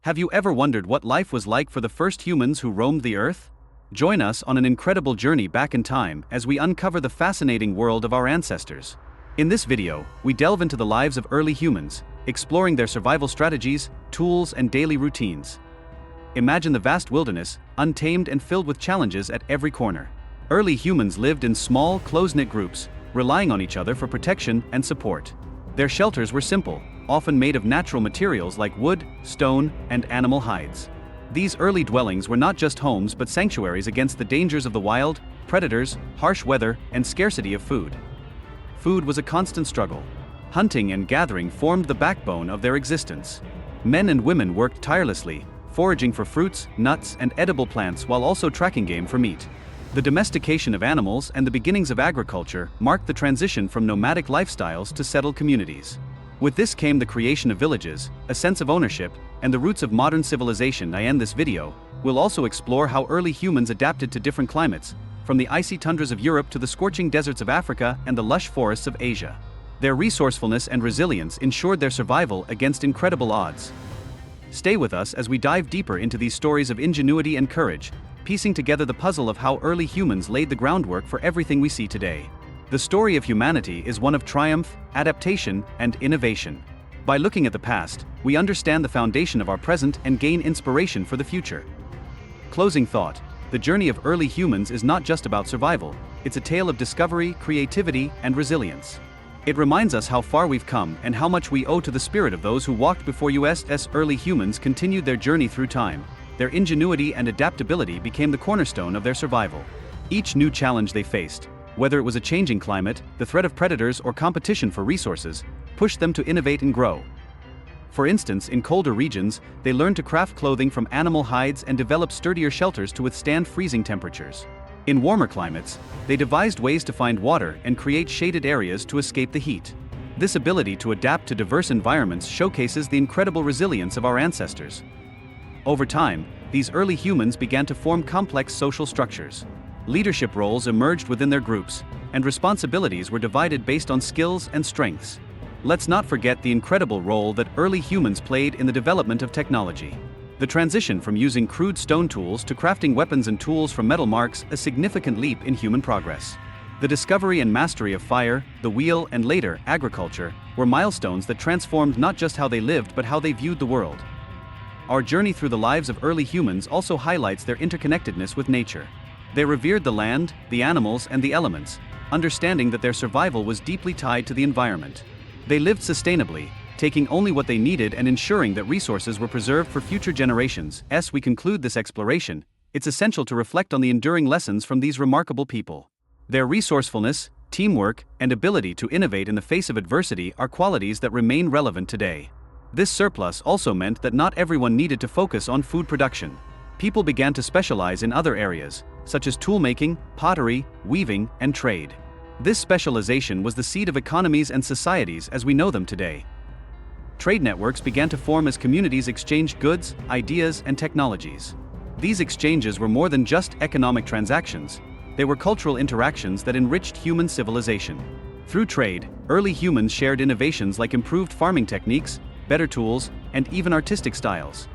Have you ever wondered what life was like for the first humans who roamed the earth? Join us on an incredible journey back in time as we uncover the fascinating world of our ancestors. In this video, we delve into the lives of early humans, exploring their survival strategies, tools, and daily routines. Imagine the vast wilderness, untamed and filled with challenges at every corner. Early humans lived in small, close-knit groups, relying on each other for protection and support. Their shelters were simple, often made of natural materials like wood, stone, and animal hides. These early dwellings were not just homes but sanctuaries against the dangers of the wild, predators, harsh weather, and scarcity of food. Food was a constant struggle. Hunting and gathering formed the backbone of their existence. Men and women worked tirelessly, foraging for fruits, nuts, and edible plants while also tracking game for meat. The domestication of animals and the beginnings of agriculture marked the transition from nomadic lifestyles to settled communities. With this came the creation of villages, a sense of ownership, and the roots of modern civilization. In this video, we'll also explore how early humans adapted to different climates, from the icy tundras of Europe to the scorching deserts of Africa and the lush forests of Asia. Their resourcefulness and resilience ensured their survival against incredible odds. Stay with us as we dive deeper into these stories of ingenuity and courage, piecing together the puzzle of how early humans laid the groundwork for everything we see today. The story of humanity is one of triumph, adaptation, and innovation. By looking at the past, we understand the foundation of our present and gain inspiration for the future. Closing thought: the journey of early humans is not just about survival, it's a tale of discovery, creativity, and resilience. It reminds us how far we've come and how much we owe to the spirit of those who walked before us. Early humans continued their journey through time. Their ingenuity and adaptability became the cornerstone of their survival. Each new challenge they faced, whether it was a changing climate, the threat of predators, or competition for resources, pushed them to innovate and grow. For instance, in colder regions, they learned to craft clothing from animal hides and developed sturdier shelters to withstand freezing temperatures. In warmer climates, they devised ways to find water and create shaded areas to escape the heat. This ability to adapt to diverse environments showcases the incredible resilience of our ancestors. Over time, these early humans began to form complex social structures. Leadership roles emerged within their groups, and responsibilities were divided based on skills and strengths. Let's not forget the incredible role that early humans played in the development of technology. The transition from using crude stone tools to crafting weapons and tools from metal marks a significant leap in human progress. The discovery and mastery of fire, the wheel, and later, agriculture, were milestones that transformed not just how they lived but how they viewed the world. Our journey through the lives of early humans also highlights their interconnectedness with nature. They revered the land, the animals, and the elements, understanding that their survival was deeply tied to the environment. They lived sustainably, taking only what they needed and ensuring that resources were preserved for future generations. As we conclude this exploration, it's essential to reflect on the enduring lessons from these remarkable people. Their resourcefulness, teamwork, and ability to innovate in the face of adversity are qualities that remain relevant today. This surplus also meant that not everyone needed to focus on food production. People began to specialize in other areas, such as toolmaking, pottery, weaving, and trade. This specialization was the seed of economies and societies as we know them today. Trade networks began to form as communities exchanged goods, ideas, and technologies. These exchanges were more than just economic transactions, they were cultural interactions that enriched human civilization. Through trade, early humans shared innovations like improved farming techniques, better tools, and even artistic styles.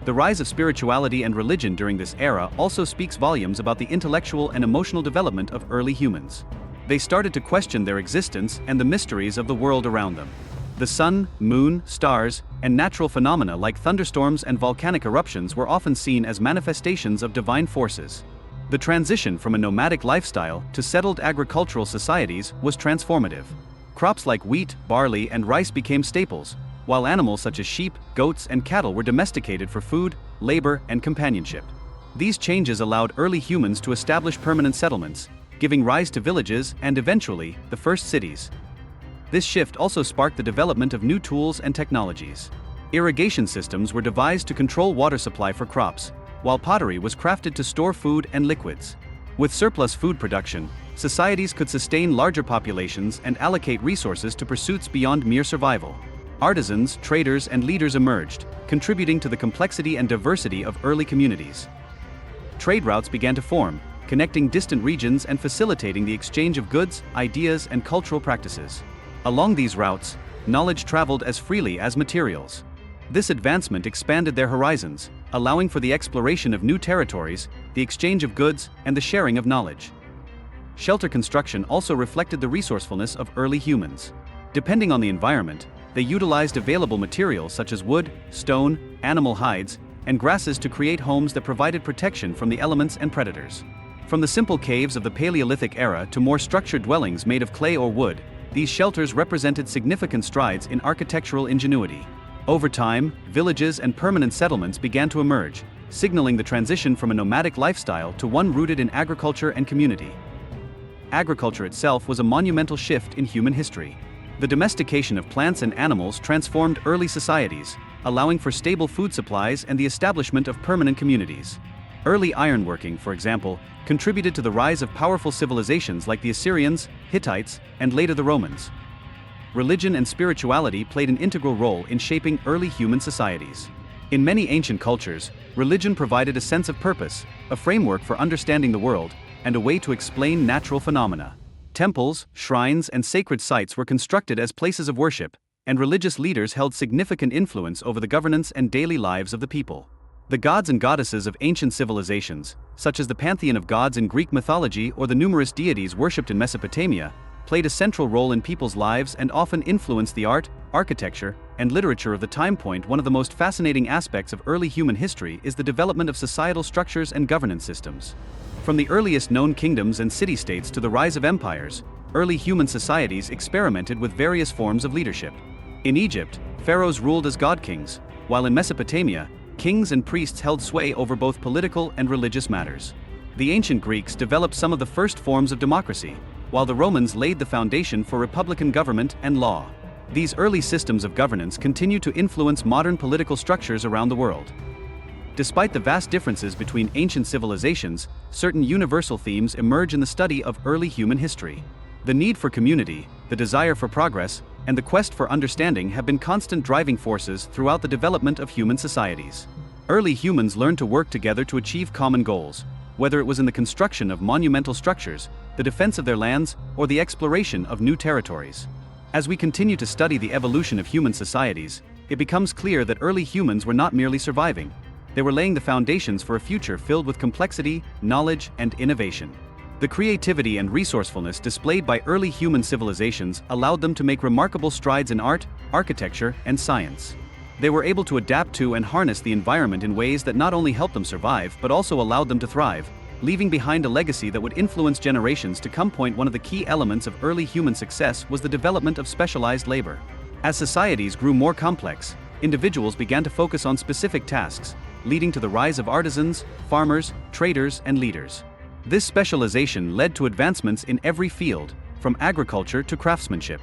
The rise of spirituality and religion during this era also speaks volumes about the intellectual and emotional development of early humans. They started to question their existence and the mysteries of the world around them. The sun, moon, stars, and natural phenomena like thunderstorms and volcanic eruptions were often seen as manifestations of divine forces. The transition from a nomadic lifestyle to settled agricultural societies was transformative. Crops like wheat, barley, and rice became staples, while animals such as sheep, goats, and cattle were domesticated for food, labor, and companionship. These changes allowed early humans to establish permanent settlements, giving rise to villages and, eventually, the first cities. This shift also sparked the development of new tools and technologies. Irrigation systems were devised to control water supply for crops, while pottery was crafted to store food and liquids. With surplus food production, societies could sustain larger populations and allocate resources to pursuits beyond mere survival. Artisans, traders, and leaders emerged, contributing to the complexity and diversity of early communities. Trade routes began to form, connecting distant regions and facilitating the exchange of goods, ideas, and cultural practices. Along these routes, knowledge traveled as freely as materials. This advancement expanded their horizons, allowing for the exploration of new territories, the exchange of goods, and the sharing of knowledge. Shelter construction also reflected the resourcefulness of early humans. Depending on the environment, they utilized available materials such as wood, stone, animal hides, and grasses to create homes that provided protection from the elements and predators. From the simple caves of the Paleolithic era to more structured dwellings made of clay or wood, these shelters represented significant strides in architectural ingenuity. Over time, villages and permanent settlements began to emerge, signaling the transition from a nomadic lifestyle to one rooted in agriculture and community. Agriculture itself was a monumental shift in human history. The domestication of plants and animals transformed early societies, allowing for stable food supplies and the establishment of permanent communities. Early ironworking, for example, contributed to the rise of powerful civilizations like the Assyrians, Hittites, and later the Romans. Religion and spirituality played an integral role in shaping early human societies. In many ancient cultures, religion provided a sense of purpose, a framework for understanding the world, and a way to explain natural phenomena. Temples, shrines, and sacred sites were constructed as places of worship, and religious leaders held significant influence over the governance and daily lives of the people. The gods and goddesses of ancient civilizations, such as the pantheon of gods in Greek mythology or the numerous deities worshipped in Mesopotamia, played a central role in people's lives and often influenced the art, architecture, and literature of the time point. One of the most fascinating aspects of early human history is the development of societal structures and governance systems. From the earliest known kingdoms and city-states to the rise of empires, early human societies experimented with various forms of leadership. In Egypt, pharaohs ruled as god-kings, while in Mesopotamia, kings and priests held sway over both political and religious matters. The ancient Greeks developed some of the first forms of democracy, while the Romans laid the foundation for republican government and law. These early systems of governance continue to influence modern political structures around the world. Despite the vast differences between ancient civilizations, certain universal themes emerge in the study of early human history. The need for community, the desire for progress, and the quest for understanding have been constant driving forces throughout the development of human societies. Early humans learned to work together to achieve common goals, whether it was in the construction of monumental structures, the defense of their lands, or the exploration of new territories. As we continue to study the evolution of human societies, it becomes clear that early humans were not merely surviving. They were laying the foundations for a future filled with complexity, knowledge, and innovation. The creativity and resourcefulness displayed by early human civilizations allowed them to make remarkable strides in art, architecture, and science. They were able to adapt to and harness the environment in ways that not only helped them survive but also allowed them to thrive, leaving behind a legacy that would influence generations to come. One of the key elements of early human success was the development of specialized labor. As societies grew more complex, individuals began to focus on specific tasks, leading to the rise of artisans, farmers, traders, and leaders. This specialization led to advancements in every field, from agriculture to craftsmanship.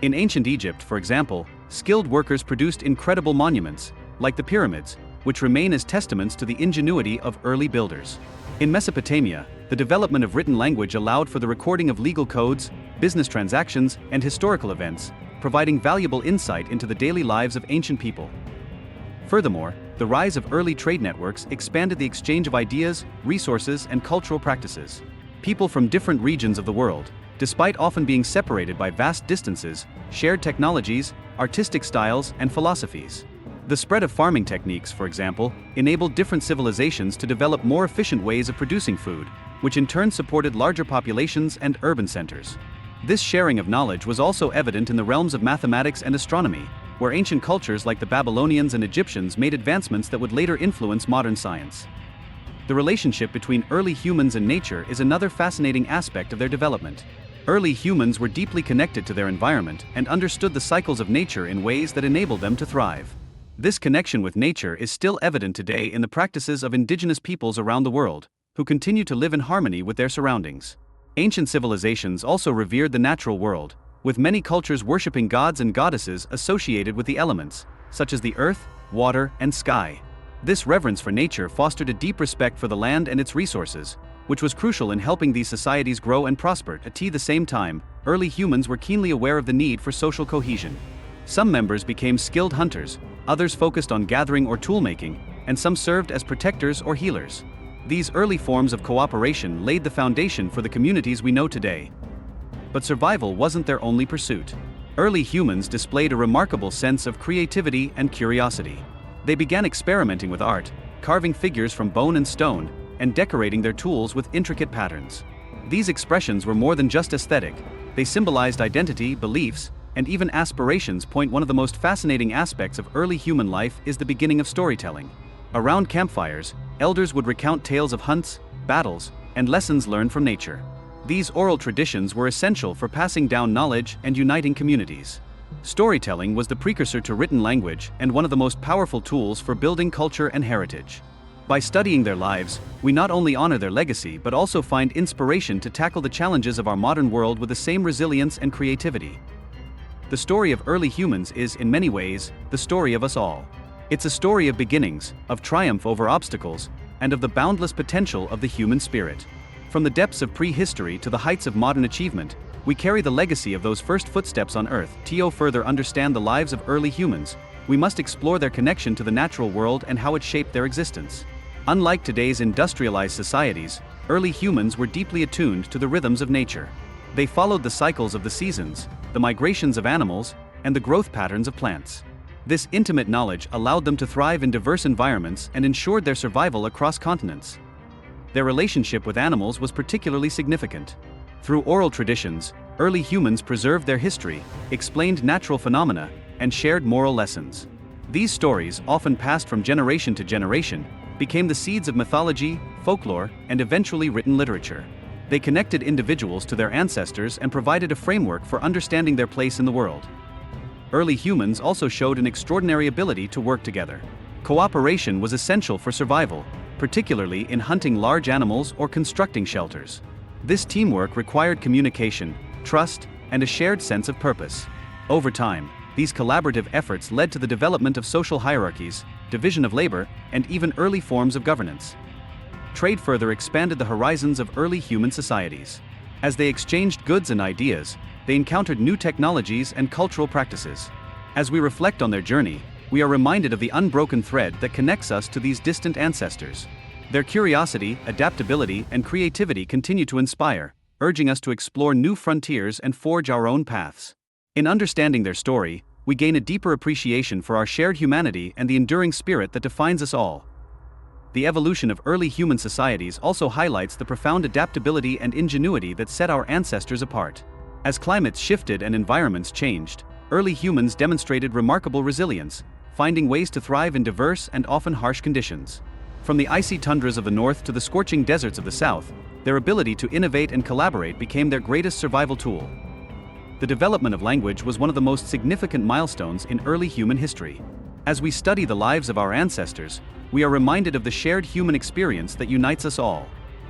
In ancient Egypt, for example, skilled workers produced incredible monuments, like the pyramids, which remain as testaments to the ingenuity of early builders. In Mesopotamia, the development of written language allowed for the recording of legal codes, business transactions, and historical events, providing valuable insight into the daily lives of ancient people. Furthermore, the rise of early trade networks expanded the exchange of ideas, resources, and cultural practices. People from different regions of the world, despite often being separated by vast distances, shared technologies, artistic styles, and philosophies. The spread of farming techniques, for example, enabled different civilizations to develop more efficient ways of producing food, which in turn supported larger populations and urban centers. This sharing of knowledge was also evident in the realms of mathematics and astronomy, where ancient cultures like the Babylonians and Egyptians made advancements that would later influence modern science. The relationship between early humans and nature is another fascinating aspect of their development. Early humans were deeply connected to their environment and understood the cycles of nature in ways that enabled them to thrive. This connection with nature is still evident today in the practices of indigenous peoples around the world, who continue to live in harmony with their surroundings. Ancient civilizations also revered the natural world, with many cultures worshipping gods and goddesses associated with the elements, such as the earth, water, and sky. This reverence for nature fostered a deep respect for the land and its resources, which was crucial in helping these societies grow and prosper. At the same time, early humans were keenly aware of the need for social cohesion. Some members became skilled hunters, others focused on gathering or tool-making, and some served as protectors or healers. These early forms of cooperation laid the foundation for the communities we know today. But survival wasn't their only pursuit. Early humans displayed a remarkable sense of creativity and curiosity. They began experimenting with art, carving figures from bone and stone, and decorating their tools with intricate patterns. These expressions were more than just aesthetic. They symbolized identity, beliefs, and even aspirations. One of the most fascinating aspects of early human life is the beginning of storytelling. Around campfires, elders would recount tales of hunts, battles, and lessons learned from nature. These oral traditions were essential for passing down knowledge and uniting communities. Storytelling was the precursor to written language and one of the most powerful tools for building culture and heritage. By studying their lives, we not only honor their legacy but also find inspiration to tackle the challenges of our modern world with the same resilience and creativity. The story of early humans is, in many ways, the story of us all. It's a story of beginnings, of triumph over obstacles, and of the boundless potential of the human spirit. From the depths of prehistory to the heights of modern achievement, we carry the legacy of those first footsteps on Earth. To further understand the lives of early humans, we must explore their connection to the natural world and how it shaped their existence. Unlike today's industrialized societies, early humans were deeply attuned to the rhythms of nature. They followed the cycles of the seasons, the migrations of animals, and the growth patterns of plants. This intimate knowledge allowed them to thrive in diverse environments and ensured their survival across continents. Their relationship with animals was particularly significant. Through oral traditions, early humans preserved their history, explained natural phenomena, and shared moral lessons. These stories, often passed from generation to generation, became the seeds of mythology, folklore, and eventually written literature. They connected individuals to their ancestors and provided a framework for understanding their place in the world. Early humans also showed an extraordinary ability to work together. Cooperation was essential for survival, particularly in hunting large animals or constructing shelters. This teamwork required communication, trust, and a shared sense of purpose. Over time, these collaborative efforts led to the development of social hierarchies, division of labor, and even early forms of governance. Trade further expanded the horizons of early human societies. As they exchanged goods and ideas, they encountered new technologies and cultural practices. As we reflect on their journey, we are reminded of the unbroken thread that connects us to these distant ancestors. Their curiosity, adaptability, and creativity continue to inspire, urging us to explore new frontiers and forge our own paths. In understanding their story, we gain a deeper appreciation for our shared humanity and the enduring spirit that defines us all. The evolution of early human societies also highlights the profound adaptability and ingenuity that set our ancestors apart. As climates shifted and environments changed, early humans demonstrated remarkable resilience, finding ways to thrive in diverse and often harsh conditions. From the icy tundras of the north to the scorching deserts of the south, their ability to innovate and collaborate became their greatest survival tool. The development of language was one of the most significant milestones in early human history. As we study the lives of our ancestors, we are reminded of the shared human experience that unites us all.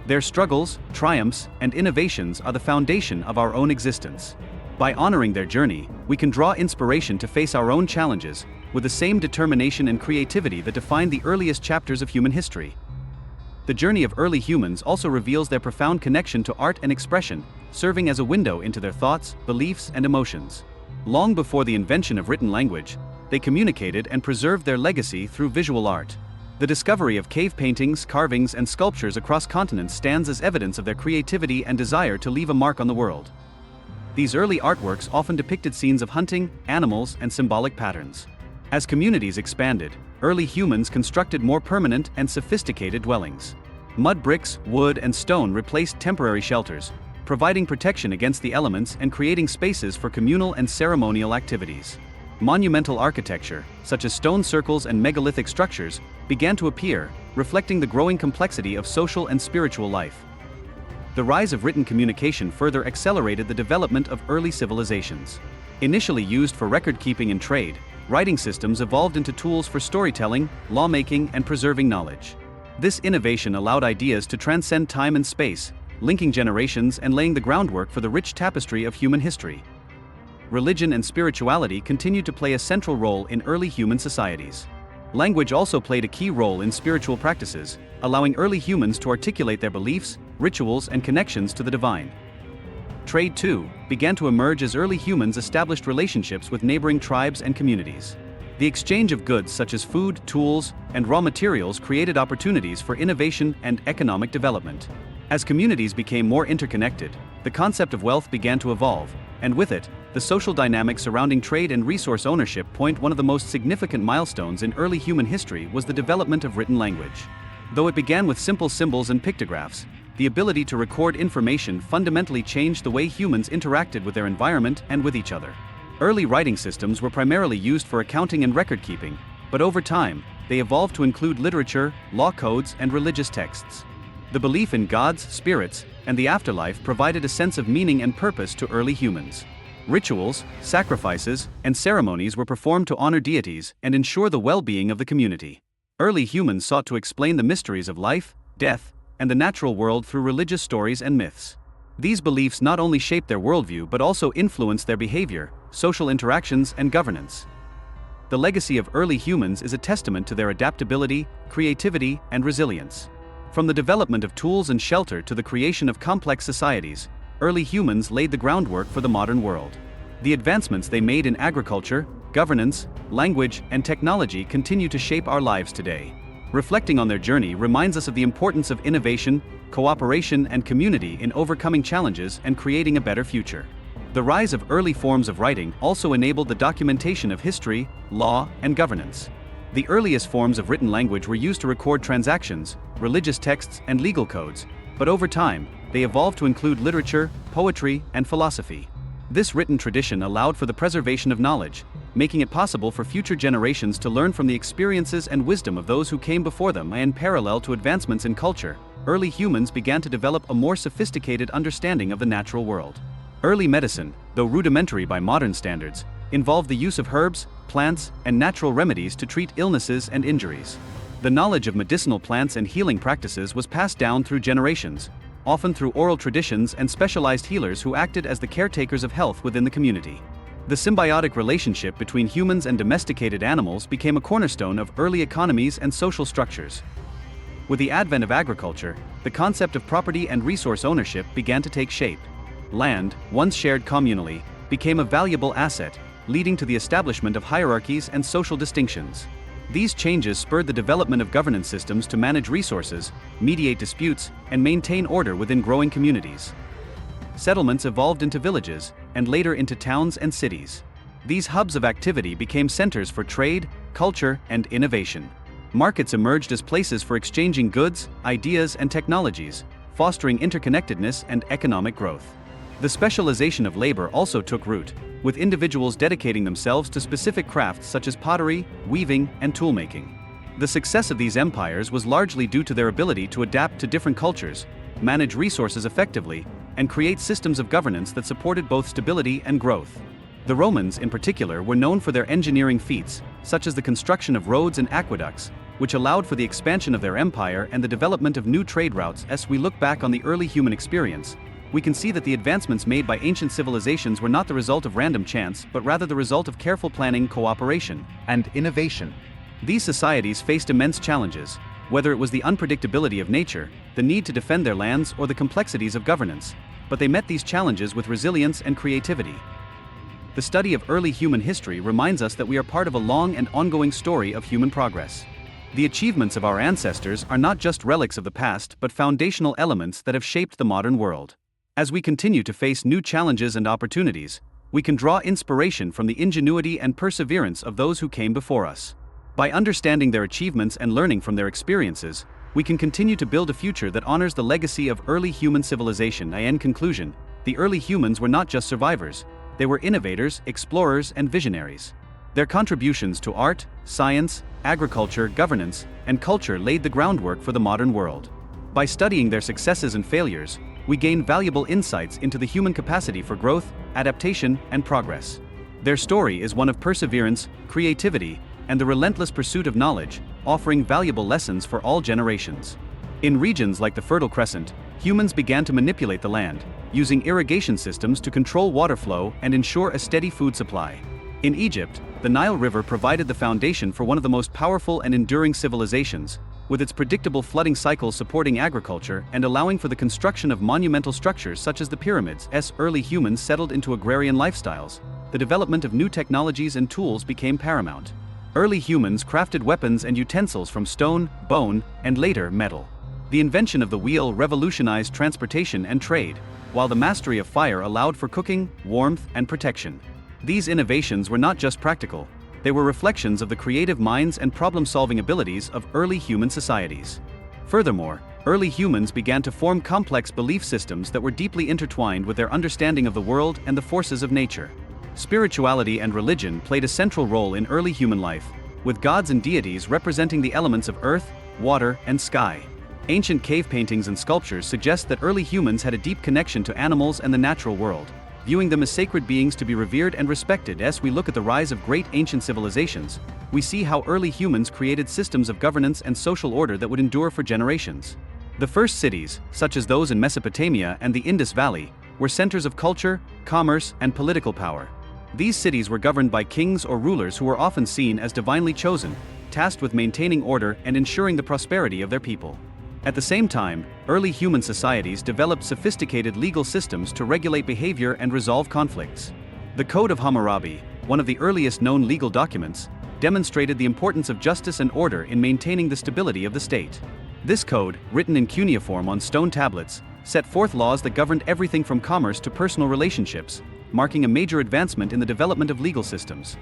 Their struggles, triumphs, and innovations are the foundation of our own existence. By honoring their journey, we can draw inspiration to face our own challenges with the same determination and creativity that defined the earliest chapters of human history. The journey of early humans also reveals their profound connection to art and expression, serving as a window into their thoughts, beliefs, and emotions. Long before the invention of written language, they communicated and preserved their legacy through visual art. The discovery of cave paintings, carvings, and sculptures across continents stands as evidence of their creativity and desire to leave a mark on the world. These early artworks often depicted scenes of hunting, animals, and symbolic patterns. As communities expanded, early humans constructed more permanent and sophisticated dwellings. Mud bricks, wood, and stone replaced temporary shelters, providing protection against the elements and creating spaces for communal and ceremonial activities. Monumental architecture, such as stone circles and megalithic structures, began to appear, reflecting the growing complexity of social and spiritual life. The rise of written communication further accelerated the development of early civilizations. Initially used for record-keeping and trade, writing systems evolved into tools for storytelling, lawmaking, and preserving knowledge. This innovation allowed ideas to transcend time and space, linking generations and laying the groundwork for the rich tapestry of human history. Religion and spirituality continued to play a central role in early human societies. Language also played a key role in spiritual practices, allowing early humans to articulate their beliefs, rituals, and connections to the divine. Trade, too, began to emerge as early humans established relationships with neighboring tribes and communities. The exchange of goods such as food, tools, and raw materials created opportunities for innovation and economic development. As communities became more interconnected, the concept of wealth began to evolve, and with it, the social dynamics surrounding trade and resource ownership point one of the most significant milestones in early human history was the development of written language. Though it began with simple symbols and pictographs, the ability to record information fundamentally changed the way humans interacted with their environment and with each other. Early writing systems were primarily used for accounting and record-keeping, but over time, they evolved to include literature, law codes, and religious texts. The belief in gods, spirits, and the afterlife provided a sense of meaning and purpose to early humans. Rituals, sacrifices, and ceremonies were performed to honor deities and ensure the well-being of the community. Early humans sought to explain the mysteries of life, death, and the natural world through religious stories and myths. These beliefs not only shaped their worldview but also influenced their behavior, social interactions, and governance. The legacy of early humans is a testament to their adaptability, creativity, and resilience. From the development of tools and shelter to the creation of complex societies, early humans laid the groundwork for the modern world. The advancements they made in agriculture, governance, language, and technology continue to shape our lives today. Reflecting on their journey reminds us of the importance of innovation, cooperation, and community in overcoming challenges and creating a better future. The rise of early forms of writing also enabled the documentation of history, law, and governance. The earliest forms of written language were used to record transactions, religious texts, and legal codes, but over time, they evolved to include literature, poetry, and philosophy. This written tradition allowed for the preservation of knowledge, making it possible for future generations to learn from the experiences and wisdom of those who came before them. In parallel to advancements in culture, early humans began to develop a more sophisticated understanding of the natural world. Early medicine, though rudimentary by modern standards, involved the use of herbs, plants, and natural remedies to treat illnesses and injuries. The knowledge of medicinal plants and healing practices was passed down through generations, often through oral traditions and specialized healers who acted as the caretakers of health within the community. The symbiotic relationship between humans and domesticated animals became a cornerstone of early economies and social structures. With the advent of agriculture, the concept of property and resource ownership began to take shape. Land, once shared communally, became a valuable asset, leading to the establishment of hierarchies and social distinctions. These changes spurred the development of governance systems to manage resources, mediate disputes, and maintain order within growing communities. Settlements evolved into villages, and later into towns and cities. These hubs of activity became centers for trade, culture, and innovation. Markets emerged as places for exchanging goods, ideas, and technologies, fostering interconnectedness and economic growth. The specialization of labor also took root, with individuals dedicating themselves to specific crafts such as pottery, weaving, and toolmaking. The success of these empires was largely due to their ability to adapt to different cultures, manage resources effectively, and create systems of governance that supported both stability and growth. The Romans, in particular, were known for their engineering feats, such as the construction of roads and aqueducts, which allowed for the expansion of their empire and the development of new trade routes. As we look back on the early human experience, we can see that the advancements made by ancient civilizations were not the result of random chance, but rather the result of careful planning, cooperation, and innovation. These societies faced immense challenges, whether it was the unpredictability of nature, the need to defend their lands, or the complexities of governance, but they met these challenges with resilience and creativity. The study of early human history reminds us that we are part of a long and ongoing story of human progress. The achievements of our ancestors are not just relics of the past but foundational elements that have shaped the modern world. As we continue to face new challenges and opportunities, we can draw inspiration from the ingenuity and perseverance of those who came before us. By understanding their achievements and learning from their experiences, we can continue to build a future that honors the legacy of early human civilization. In conclusion, the early humans were not just survivors, they were innovators, explorers, and visionaries. Their contributions to art, science, agriculture, governance, and culture laid the groundwork for the modern world. By studying their successes and failures, we gain valuable insights into the human capacity for growth, adaptation, and progress. Their story is one of perseverance, creativity, and the relentless pursuit of knowledge, offering valuable lessons for all generations. In regions like the Fertile Crescent, humans began to manipulate the land, using irrigation systems to control water flow and ensure a steady food supply. In Egypt, the Nile River provided the foundation for one of the most powerful and enduring civilizations, with its predictable flooding cycles supporting agriculture and allowing for the construction of monumental structures such as the pyramids. As early humans settled into agrarian lifestyles, the development of new technologies and tools became paramount. Early humans crafted weapons and utensils from stone, bone, and later metal. The invention of the wheel revolutionized transportation and trade, while the mastery of fire allowed for cooking, warmth, and protection. These innovations were not just practical, they were reflections of the creative minds and problem-solving abilities of early human societies. Furthermore, early humans began to form complex belief systems that were deeply intertwined with their understanding of the world and the forces of nature. Spirituality and religion played a central role in early human life, with gods and deities representing the elements of earth, water, and sky. Ancient cave paintings and sculptures suggest that early humans had a deep connection to animals and the natural world, viewing them as sacred beings to be revered and respected. As we look at the rise of great ancient civilizations, we see how early humans created systems of governance and social order that would endure for generations. The first cities, such as those in Mesopotamia and the Indus Valley, were centers of culture, commerce, and political power. These cities were governed by kings or rulers who were often seen as divinely chosen, tasked with maintaining order and ensuring the prosperity of their people. At the same time, early human societies developed sophisticated legal systems to regulate behavior and resolve conflicts. The Code of Hammurabi, one of the earliest known legal documents, demonstrated the importance of justice and order in maintaining the stability of the state. This code, written in cuneiform on stone tablets, set forth laws that governed everything from commerce to personal relationships, marking a major advancement in the development of legal systems.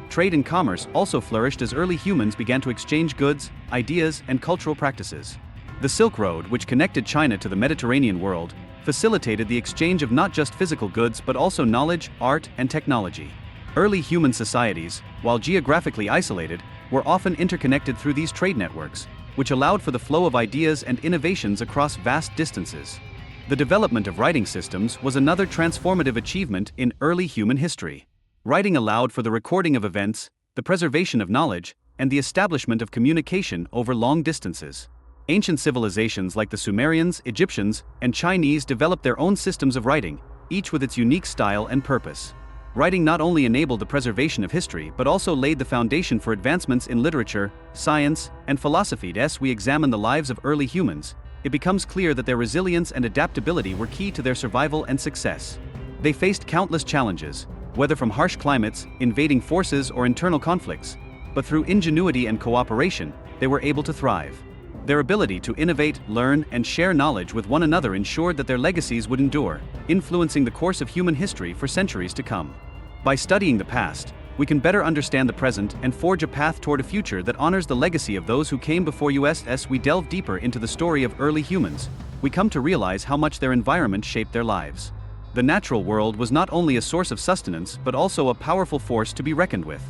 Trade and commerce also flourished as early humans began to exchange goods, ideas, and cultural practices. The Silk Road, which connected China to the Mediterranean world, facilitated the exchange of not just physical goods but also knowledge, art, and technology. Early human societies, while geographically isolated, were often interconnected through these trade networks, which allowed for the flow of ideas and innovations across vast distances. The development of writing systems was another transformative achievement in early human history. Writing allowed for the recording of events, the preservation of knowledge, and the establishment of communication over long distances. Ancient civilizations like the Sumerians, Egyptians, and Chinese developed their own systems of writing, each with its unique style and purpose. Writing not only enabled the preservation of history but also laid the foundation for advancements in literature, science, and philosophy. As we examine the lives of early humans, it becomes clear that their resilience and adaptability were key to their survival and success. They faced countless challenges, whether from harsh climates, invading forces, or internal conflicts, but through ingenuity and cooperation, they were able to thrive. Their ability to innovate, learn, and share knowledge with one another ensured that their legacies would endure, influencing the course of human history for centuries to come. By studying the past, we can better understand the present and forge a path toward a future that honors the legacy of those who came before us. As we delve deeper into the story of early humans, we come to realize how much their environment shaped their lives. The natural world was not only a source of sustenance but also a powerful force to be reckoned with.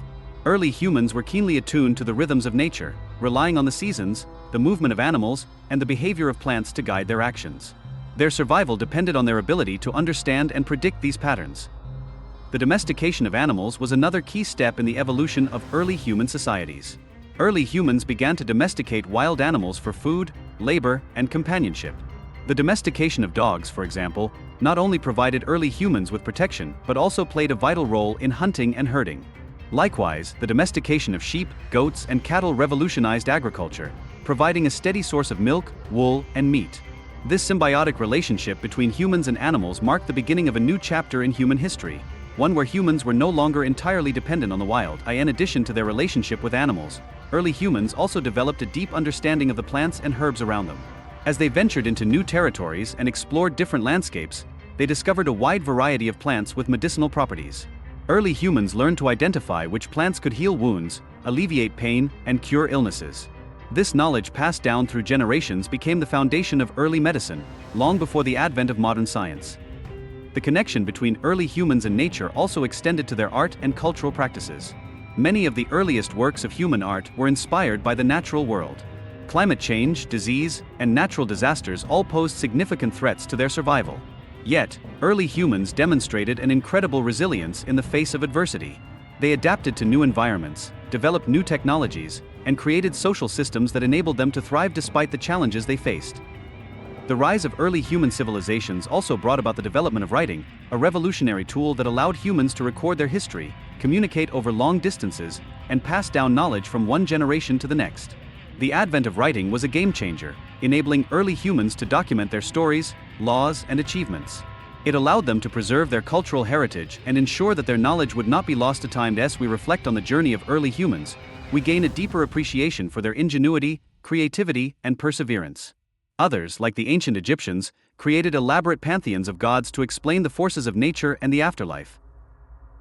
Early humans were keenly attuned to the rhythms of nature, relying on the seasons, the movement of animals, and the behavior of plants to guide their actions. Their survival depended on their ability to understand and predict these patterns. The domestication of animals was another key step in the evolution of early human societies. Early humans began to domesticate wild animals for food, labor, and companionship. The domestication of dogs, for example, not only provided early humans with protection but also played a vital role in hunting and herding. Likewise, the domestication of sheep, goats, and cattle revolutionized agriculture, providing a steady source of milk, wool, and meat. This symbiotic relationship between humans and animals marked the beginning of a new chapter in human history, one where humans were no longer entirely dependent on the wild. In addition to their relationship with animals, early humans also developed a deep understanding of the plants and herbs around them. As they ventured into new territories and explored different landscapes, they discovered a wide variety of plants with medicinal properties. Early humans learned to identify which plants could heal wounds, alleviate pain, and cure illnesses. This knowledge passed down through generations became the foundation of early medicine, long before the advent of modern science. The connection between early humans and nature also extended to their art and cultural practices. Many of the earliest works of human art were inspired by the natural world. Climate change, disease, and natural disasters all posed significant threats to their survival. Yet, early humans demonstrated an incredible resilience in the face of adversity. They adapted to new environments, developed new technologies, and created social systems that enabled them to thrive despite the challenges they faced. The rise of early human civilizations also brought about the development of writing, a revolutionary tool that allowed humans to record their history, communicate over long distances, and pass down knowledge from one generation to the next. The advent of writing was a game-changer, enabling early humans to document their stories, laws, and achievements. It allowed them to preserve their cultural heritage and ensure that their knowledge would not be lost to time. As we reflect on the journey of early humans, we gain a deeper appreciation for their ingenuity, creativity, and perseverance. Others, like the ancient Egyptians, created elaborate pantheons of gods to explain the forces of nature and the afterlife.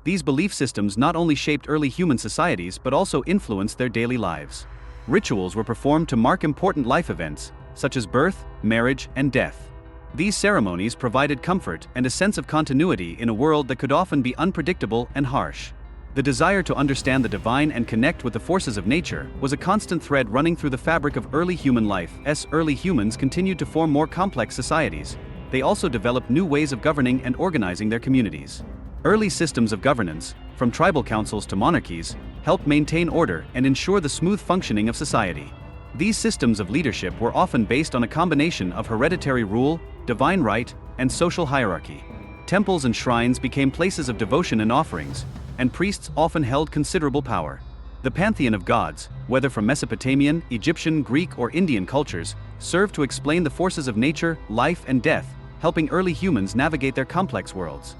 These belief systems not only shaped early human societies but also influenced their daily lives. Rituals were performed to mark important life events, such as birth, marriage, and death. These ceremonies provided comfort and a sense of continuity in a world that could often be unpredictable and harsh. The desire to understand the divine and connect with the forces of nature was a constant thread running through the fabric of early human life. As early humans continued to form more complex societies, they also developed new ways of governing and organizing their communities. Early systems of governance, from tribal councils to monarchies, helped maintain order and ensure the smooth functioning of society. These systems of leadership were often based on a combination of hereditary rule, divine right, and social hierarchy. Temples and shrines became places of devotion and offerings, and priests often held considerable power. The pantheon of gods, whether from Mesopotamian, Egyptian, Greek, or Indian cultures, served to explain the forces of nature, life, and death, helping early humans navigate their complex worlds.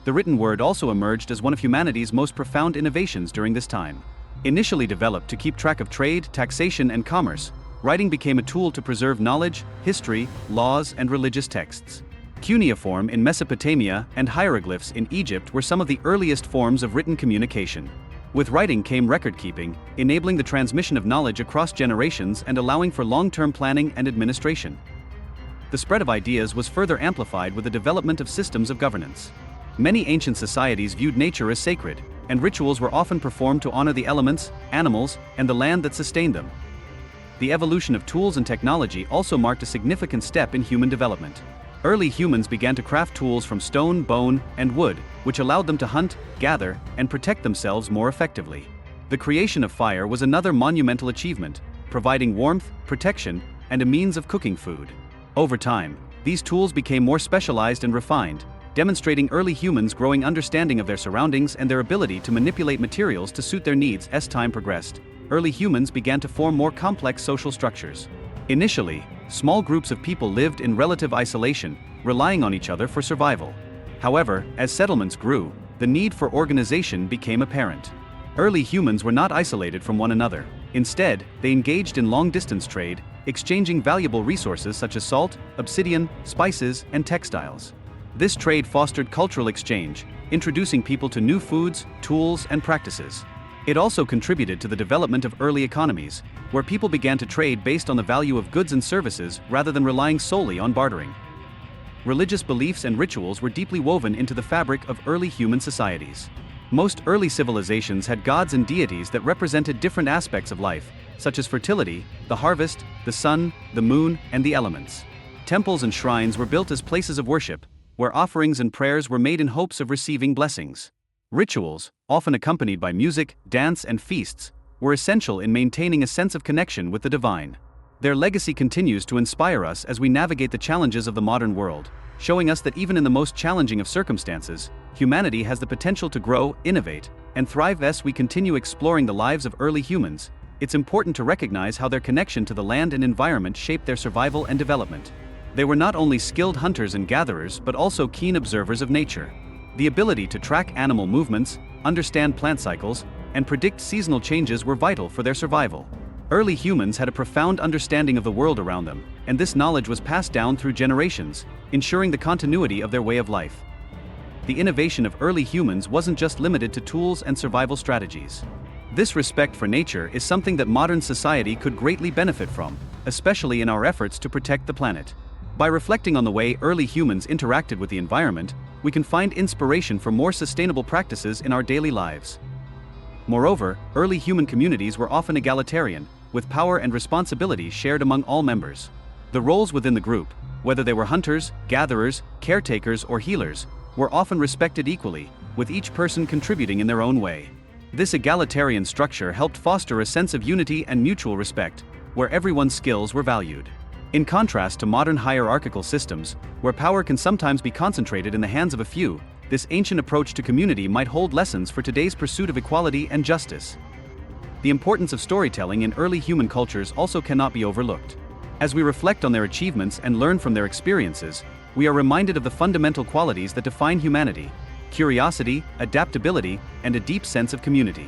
The written word also emerged as one of humanity's most profound innovations during this time. Initially developed to keep track of trade, taxation, and commerce, writing became a tool to preserve knowledge, history, laws, and religious texts. Cuneiform in Mesopotamia and hieroglyphs in Egypt were some of the earliest forms of written communication. With writing came record-keeping, enabling the transmission of knowledge across generations and allowing for long-term planning and administration. The spread of ideas was further amplified with the development of systems of governance. Many ancient societies viewed nature as sacred, and rituals were often performed to honor the elements, animals, and the land that sustained them. The evolution of tools and technology also marked a significant step in human development. Early humans began to craft tools from stone, bone, and wood, which allowed them to hunt, gather, and protect themselves more effectively. The creation of fire was another monumental achievement, providing warmth, protection, and a means of cooking food. Over time, these tools became more specialized and refined, demonstrating early humans' growing understanding of their surroundings and their ability to manipulate materials to suit their needs. As time progressed, early humans began to form more complex social structures. Initially, small groups of people lived in relative isolation, relying on each other for survival. However, as settlements grew, the need for organization became apparent. Early humans were not isolated from one another. Instead, they engaged in long-distance trade, exchanging valuable resources such as salt, obsidian, spices, and textiles. This trade fostered cultural exchange, introducing people to new foods, tools, and practices. It also contributed to the development of early economies, where people began to trade based on the value of goods and services rather than relying solely on bartering. Religious beliefs and rituals were deeply woven into the fabric of early human societies. Most early civilizations had gods and deities that represented different aspects of life, such as fertility, the harvest, the sun, the moon, and the elements. Temples and shrines were built as places of worship, where offerings and prayers were made in hopes of receiving blessings. Rituals, often accompanied by music, dance, and feasts, were essential in maintaining a sense of connection with the divine. Their legacy continues to inspire us as we navigate the challenges of the modern world, showing us that even in the most challenging of circumstances, humanity has the potential to grow, innovate, and thrive. As we continue exploring the lives of early humans, it's important to recognize how their connection to the land and environment shaped their survival and development. They were not only skilled hunters and gatherers but also keen observers of nature. The ability to track animal movements, understand plant cycles, and predict seasonal changes were vital for their survival. Early humans had a profound understanding of the world around them, and this knowledge was passed down through generations, ensuring the continuity of their way of life. The innovation of early humans wasn't just limited to tools and survival strategies. This respect for nature is something that modern society could greatly benefit from, especially in our efforts to protect the planet. By reflecting on the way early humans interacted with the environment, we can find inspiration for more sustainable practices in our daily lives. Moreover, early human communities were often egalitarian, with power and responsibility shared among all members. The roles within the group, whether they were hunters, gatherers, caretakers, or healers, were often respected equally, with each person contributing in their own way. This egalitarian structure helped foster a sense of unity and mutual respect, where everyone's skills were valued. In contrast to modern hierarchical systems, where power can sometimes be concentrated in the hands of a few, this ancient approach to community might hold lessons for today's pursuit of equality and justice. The importance of storytelling in early human cultures also cannot be overlooked. As we reflect on their achievements and learn from their experiences, we are reminded of the fundamental qualities that define humanity: curiosity, adaptability, and a deep sense of community.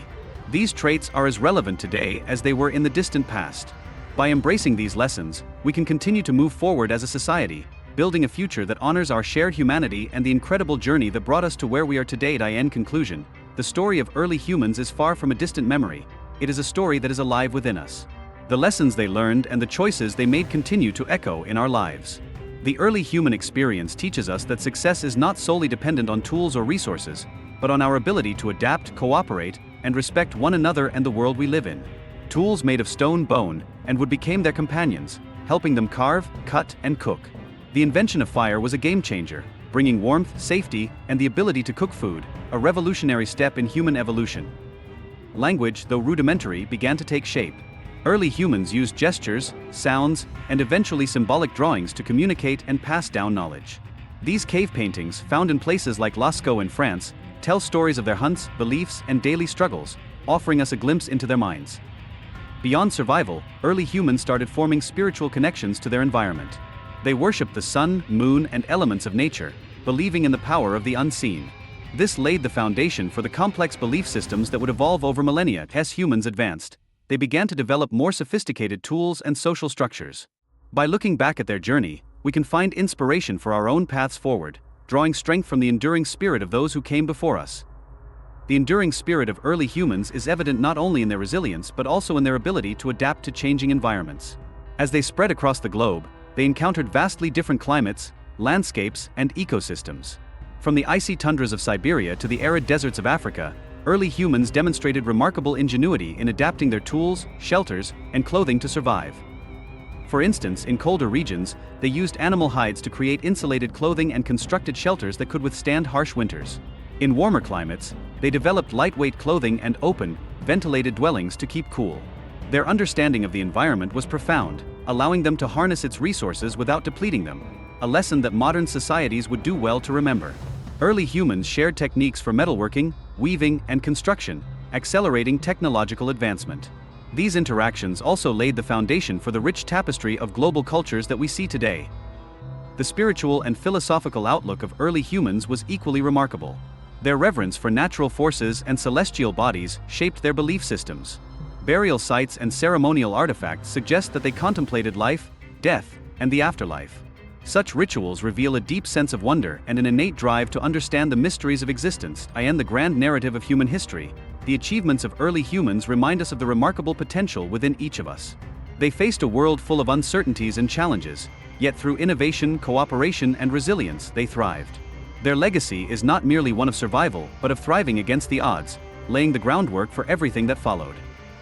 These traits are as relevant today as they were in the distant past. By embracing these lessons, we can continue to move forward as a society, building a future that honors our shared humanity and the incredible journey that brought us to where we are today. In conclusion, the story of early humans is far from a distant memory. It is a story that is alive within us. The lessons they learned and the choices they made continue to echo in our lives. The early human experience teaches us that success is not solely dependent on tools or resources, but on our ability to adapt, cooperate, and respect one another and the world we live in. Tools made of stone, bone, and wood became their companions, helping them carve, cut, and cook. The invention of fire was a game changer, bringing warmth, safety, and the ability to cook food, a revolutionary step in human evolution. Language, though rudimentary, began to take shape. Early humans used gestures, sounds, and eventually symbolic drawings to communicate and pass down knowledge. These cave paintings, found in places like Lascaux in France, tell stories of their hunts, beliefs, and daily struggles, offering us a glimpse into their minds. Beyond survival, early humans started forming spiritual connections to their environment. They worshipped the sun, moon, and elements of nature, believing in the power of the unseen. This laid the foundation for the complex belief systems that would evolve over millennia. As humans advanced, they began to develop more sophisticated tools and social structures. By looking back at their journey, we can find inspiration for our own paths forward, drawing strength from the enduring spirit of those who came before us. The enduring spirit of early humans is evident not only in their resilience but also in their ability to adapt to changing environments. As they spread across the globe, they encountered vastly different climates, landscapes, and ecosystems. From the icy tundras of Siberia to the arid deserts of Africa, early humans demonstrated remarkable ingenuity in adapting their tools, shelters, and clothing to survive. For instance, in colder regions, they used animal hides to create insulated clothing and constructed shelters that could withstand harsh winters. In warmer climates, they developed lightweight clothing and open, ventilated dwellings to keep cool. Their understanding of the environment was profound, allowing them to harness its resources without depleting them, a lesson that modern societies would do well to remember. Early humans shared techniques for metalworking, weaving, and construction, accelerating technological advancement. These interactions also laid the foundation for the rich tapestry of global cultures that we see today. The spiritual and philosophical outlook of early humans was equally remarkable. Their reverence for natural forces and celestial bodies shaped their belief systems. Burial sites and ceremonial artifacts suggest that they contemplated life, death, and the afterlife. Such rituals reveal a deep sense of wonder and an innate drive to understand the mysteries of existence and the grand narrative of human history. The achievements of early humans remind us of the remarkable potential within each of us. They faced a world full of uncertainties and challenges, yet through innovation, cooperation, and resilience, they thrived. Their legacy is not merely one of survival, but of thriving against the odds, laying the groundwork for everything that followed.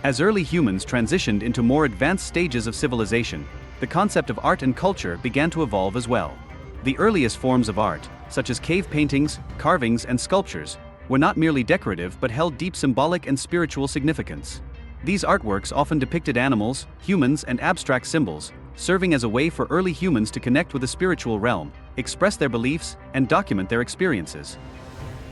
As early humans transitioned into more advanced stages of civilization, the concept of art and culture began to evolve as well. The earliest forms of art, such as cave paintings, carvings, and sculptures, were not merely decorative but held deep symbolic and spiritual significance. These artworks often depicted animals, humans, and abstract symbols, serving as a way for early humans to connect with the spiritual realm, express their beliefs, and document their experiences.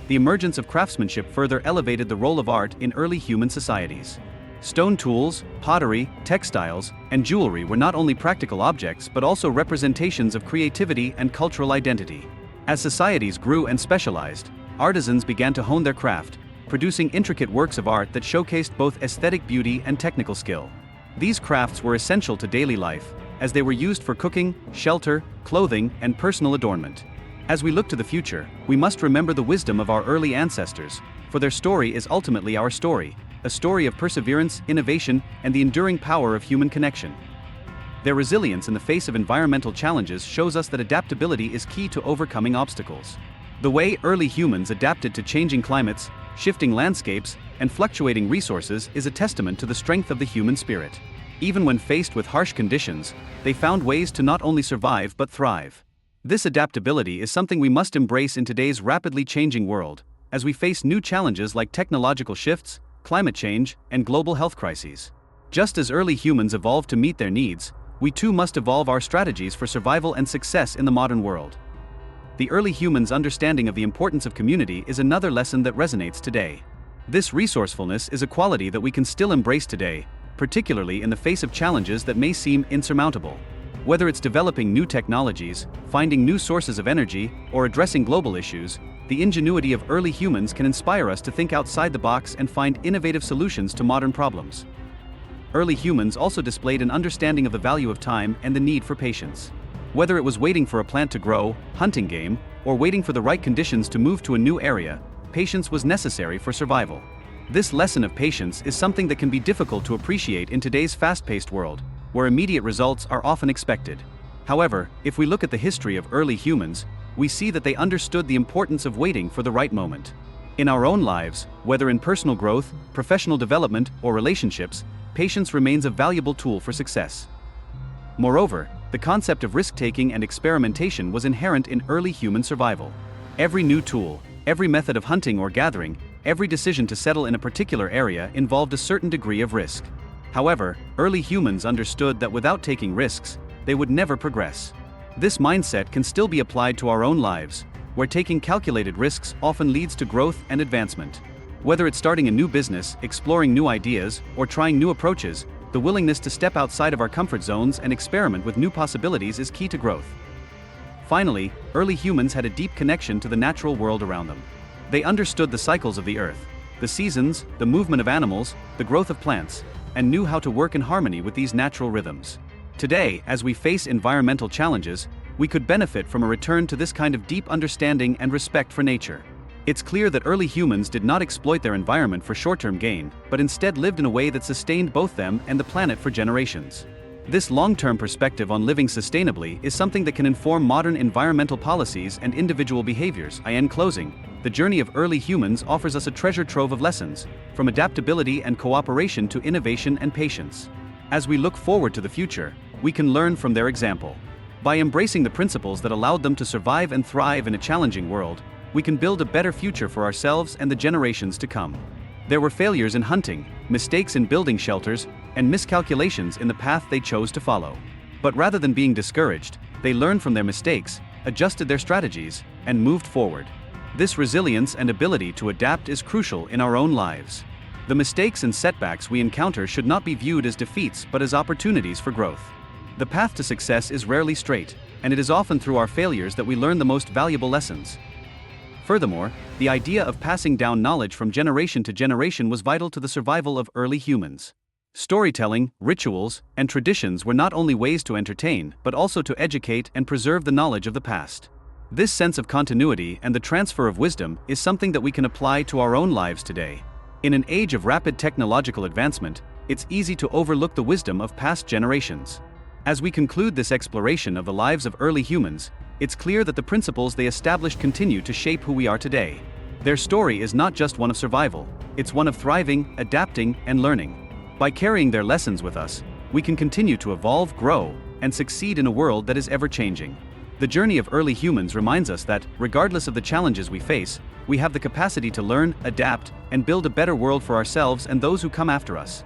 The emergence of craftsmanship further elevated the role of art in early human societies. Stone tools, pottery, textiles, and jewelry were not only practical objects but also representations of creativity and cultural identity. As societies grew and specialized, artisans began to hone their craft, producing intricate works of art that showcased both aesthetic beauty and technical skill. These crafts were essential to daily life, as they were used for cooking, shelter, clothing, and personal adornment. As we look to the future, we must remember the wisdom of our early ancestors, for their story is ultimately our story, a story of perseverance, innovation, and the enduring power of human connection. Their resilience in the face of environmental challenges shows us that adaptability is key to overcoming obstacles. The way early humans adapted to changing climates, shifting landscapes, and fluctuating resources is a testament to the strength of the human spirit. Even when faced with harsh conditions, they found ways to not only survive but thrive. This adaptability is something we must embrace in today's rapidly changing world, as we face new challenges like technological shifts, climate change, and global health crises. Just as early humans evolved to meet their needs, we too must evolve our strategies for survival and success in the modern world. The early humans' understanding of the importance of community is another lesson that resonates today. This resourcefulness is a quality that we can still embrace today, particularly in the face of challenges that may seem insurmountable. Whether it's developing new technologies, finding new sources of energy, or addressing global issues, the ingenuity of early humans can inspire us to think outside the box and find innovative solutions to modern problems. early humans also displayed an understanding of the value of time and the need for patience. Whether it was waiting for a plant to grow, hunting game, or waiting for the right conditions to move to a new area, patience was necessary for survival. This lesson of patience is something that can be difficult to appreciate in today's fast-paced world, where immediate results are often expected. However, if we look at the history of early humans, we see that they understood the importance of waiting for the right moment. In our own lives, whether in personal growth, professional development, or relationships, patience remains a valuable tool for success. Moreover, the concept of risk-taking and experimentation was inherent in early human survival. Every new tool, every method of hunting or gathering, every decision to settle in a particular area involved a certain degree of risk. However, early humans understood that without taking risks, they would never progress. This mindset can still be applied to our own lives, where taking calculated risks often leads to growth and advancement. Whether it's starting a new business, exploring new ideas, or trying new approaches, the willingness to step outside of our comfort zones and experiment with new possibilities is key to growth. Finally, early humans had a deep connection to the natural world around them. They understood the cycles of the earth, the seasons, the movement of animals, the growth of plants, and knew how to work in harmony with these natural rhythms. Today, as we face environmental challenges, we could benefit from a return to this kind of deep understanding and respect for nature. It's clear that early humans did not exploit their environment for short-term gain, but instead lived in a way that sustained both them and the planet for generations. This long-term perspective on living sustainably is something that can inform modern environmental policies and individual behaviors. In closing, the journey of early humans offers us a treasure trove of lessons, from adaptability and cooperation to innovation and patience. As we look forward to the future, we can learn from their example. By embracing the principles that allowed them to survive and thrive in a challenging world, we can build a better future for ourselves and the generations to come. There were failures in hunting, mistakes in building shelters, and miscalculations in the path they chose to follow. But rather than being discouraged, they learned from their mistakes, adjusted their strategies, and moved forward. This resilience and ability to adapt is crucial in our own lives. The mistakes and setbacks we encounter should not be viewed as defeats but as opportunities for growth. The path to success is rarely straight, and it is often through our failures that we learn the most valuable lessons. Furthermore, the idea of passing down knowledge from generation to generation was vital to the survival of early humans. Storytelling, rituals, and traditions were not only ways to entertain, but also to educate and preserve the knowledge of the past. This sense of continuity and the transfer of wisdom is something that we can apply to our own lives today. In an age of rapid technological advancement, it's easy to overlook the wisdom of past generations. As we conclude this exploration of the lives of early humans, it's clear that the principles they established continue to shape who we are today. Their story is not just one of survival, it's one of thriving, adapting, and learning. By carrying their lessons with us, we can continue to evolve, grow, and succeed in a world that is ever-changing. The journey of early humans reminds us that, regardless of the challenges we face, we have the capacity to learn, adapt, and build a better world for ourselves and those who come after us.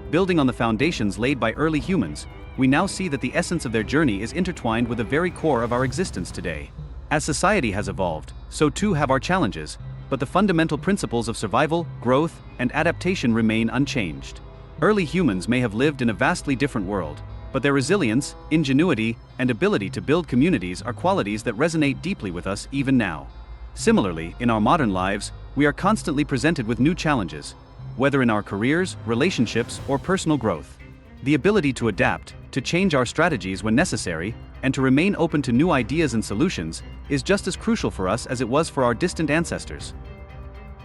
Building on the foundations laid by early humans, we now see that the essence of their journey is intertwined with the very core of our existence today. As society has evolved, so too have our challenges, but the fundamental principles of survival, growth, and adaptation remain unchanged. Early humans may have lived in a vastly different world, but their resilience, ingenuity, and ability to build communities are qualities that resonate deeply with us even now. Similarly, in our modern lives, we are constantly presented with new challenges, whether in our careers, relationships, or personal growth. The ability to adapt, to change our strategies when necessary, and to remain open to new ideas and solutions is just as crucial for us as it was for our distant ancestors.